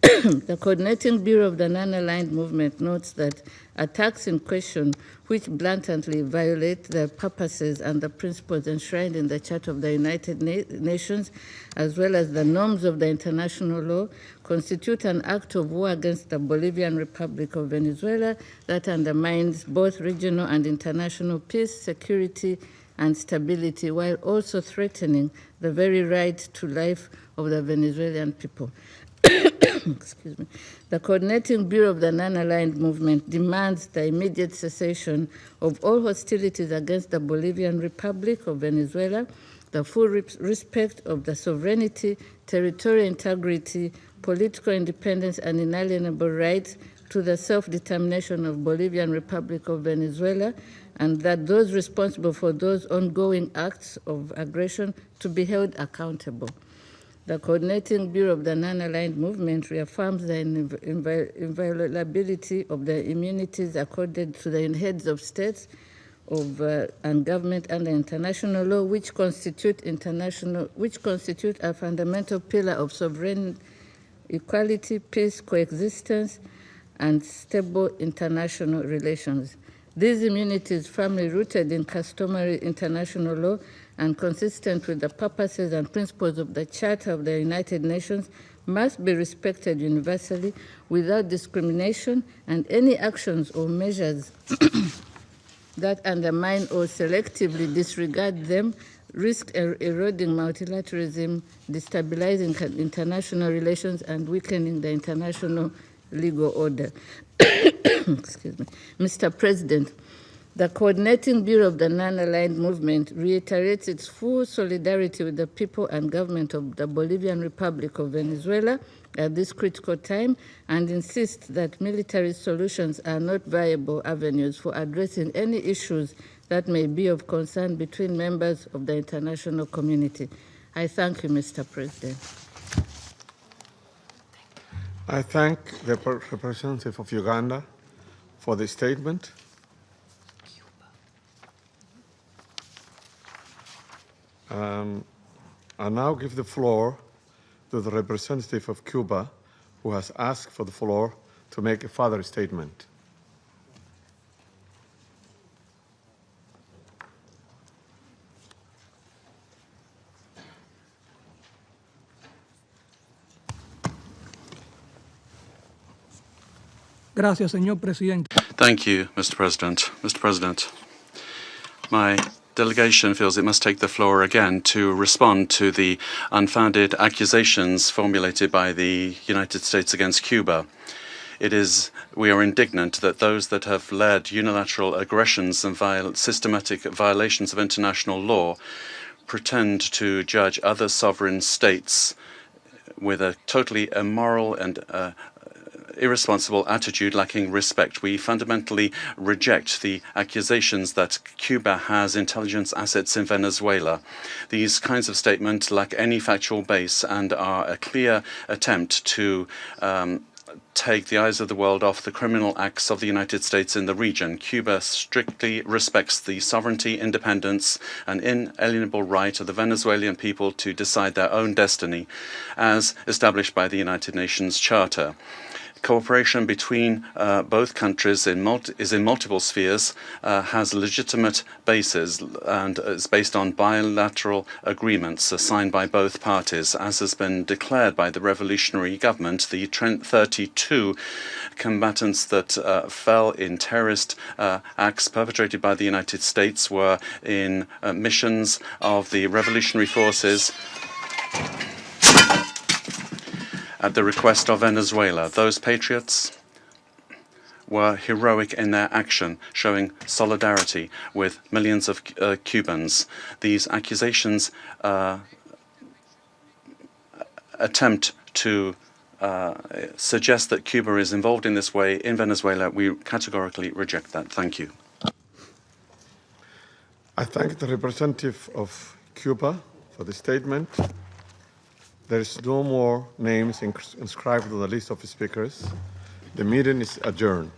The Coordinating Bureau of the Non-Aligned Movement notes that attacks in question, which blatantly violate the purposes and the principles enshrined in the Charter of the United Nations, as well as the norms of the international law, constitute an act of war against the Bolivian Republic of Venezuela that undermines both regional and international peace, security, and stability, while also threatening the very right to life of the Venezuelan people. Excuse me. The Coordinating Bureau of the Non-Aligned Movement demands the immediate cessation of all hostilities against the Bolivian Republic of Venezuela, the full respect of the sovereignty, territorial integrity, political independence, and inalienable rights to the self-determination of Bolivian Republic of Venezuela, and that those responsible for those ongoing acts of aggression to be held accountable. The Coordinating Bureau of the Non-Aligned Movement reaffirms the inviolability of the immunities accorded to the heads of states and government under international law, which constitute a fundamental pillar of sovereign equality, peace, coexistence, and stable international relations. These immunities, firmly rooted in customary international law and consistent with the purposes and principles of the Charter of the United Nations, must be respected universally without discrimination, and any actions or measures that undermine or selectively disregard them risk eroding multilateralism, destabilizing international relations, and weakening the international legal order. Excuse me. Mr. President, the Coordinating Bureau of the Non-Aligned Movement reiterates its full solidarity with the people and government of the Bolivian Republic of Venezuela at this critical time, and insists that military solutions are not viable avenues for addressing any issues that may be of concern between members of the international community. I thank you, Mr. President. I thank the representative of Uganda for the statement. I now give the floor to the representative of Cuba, who has asked for the floor to make a further statement. Gracias, señor presidente. Thank you, Mr. President. Mr. President, my delegation feels it must take the floor again to respond to the unfounded accusations formulated by the United States against Cuba. We are indignant that those that have led unilateral aggressions and systematic violations of international law pretend to judge other sovereign states with a totally immoral and irresponsible attitude lacking respect. We fundamentally reject the accusations that Cuba has intelligence assets in Venezuela. These kinds of statements lack any factual base and are a clear attempt to take the eyes of the world off the criminal acts of the United States in the region. Cuba strictly respects the sovereignty, independence, and inalienable right of the Venezuelan people to decide their own destiny, as established by the United Nations Charter. Cooperation between both countries is in multiple spheres, has legitimate bases, and is based on bilateral agreements signed by both parties. As has been declared by the revolutionary government, the 32 combatants that fell in terrorist acts perpetrated by the United States were in missions of the revolutionary forces at the request of Venezuela. Those patriots were heroic in their action, showing solidarity with millions of Cubans. These accusations attempt to suggest that Cuba is involved in this way in Venezuela. We categorically reject that. Thank you. I thank the representative of Cuba for the statement. There is no more names inscribed on the list of speakers. The meeting is adjourned.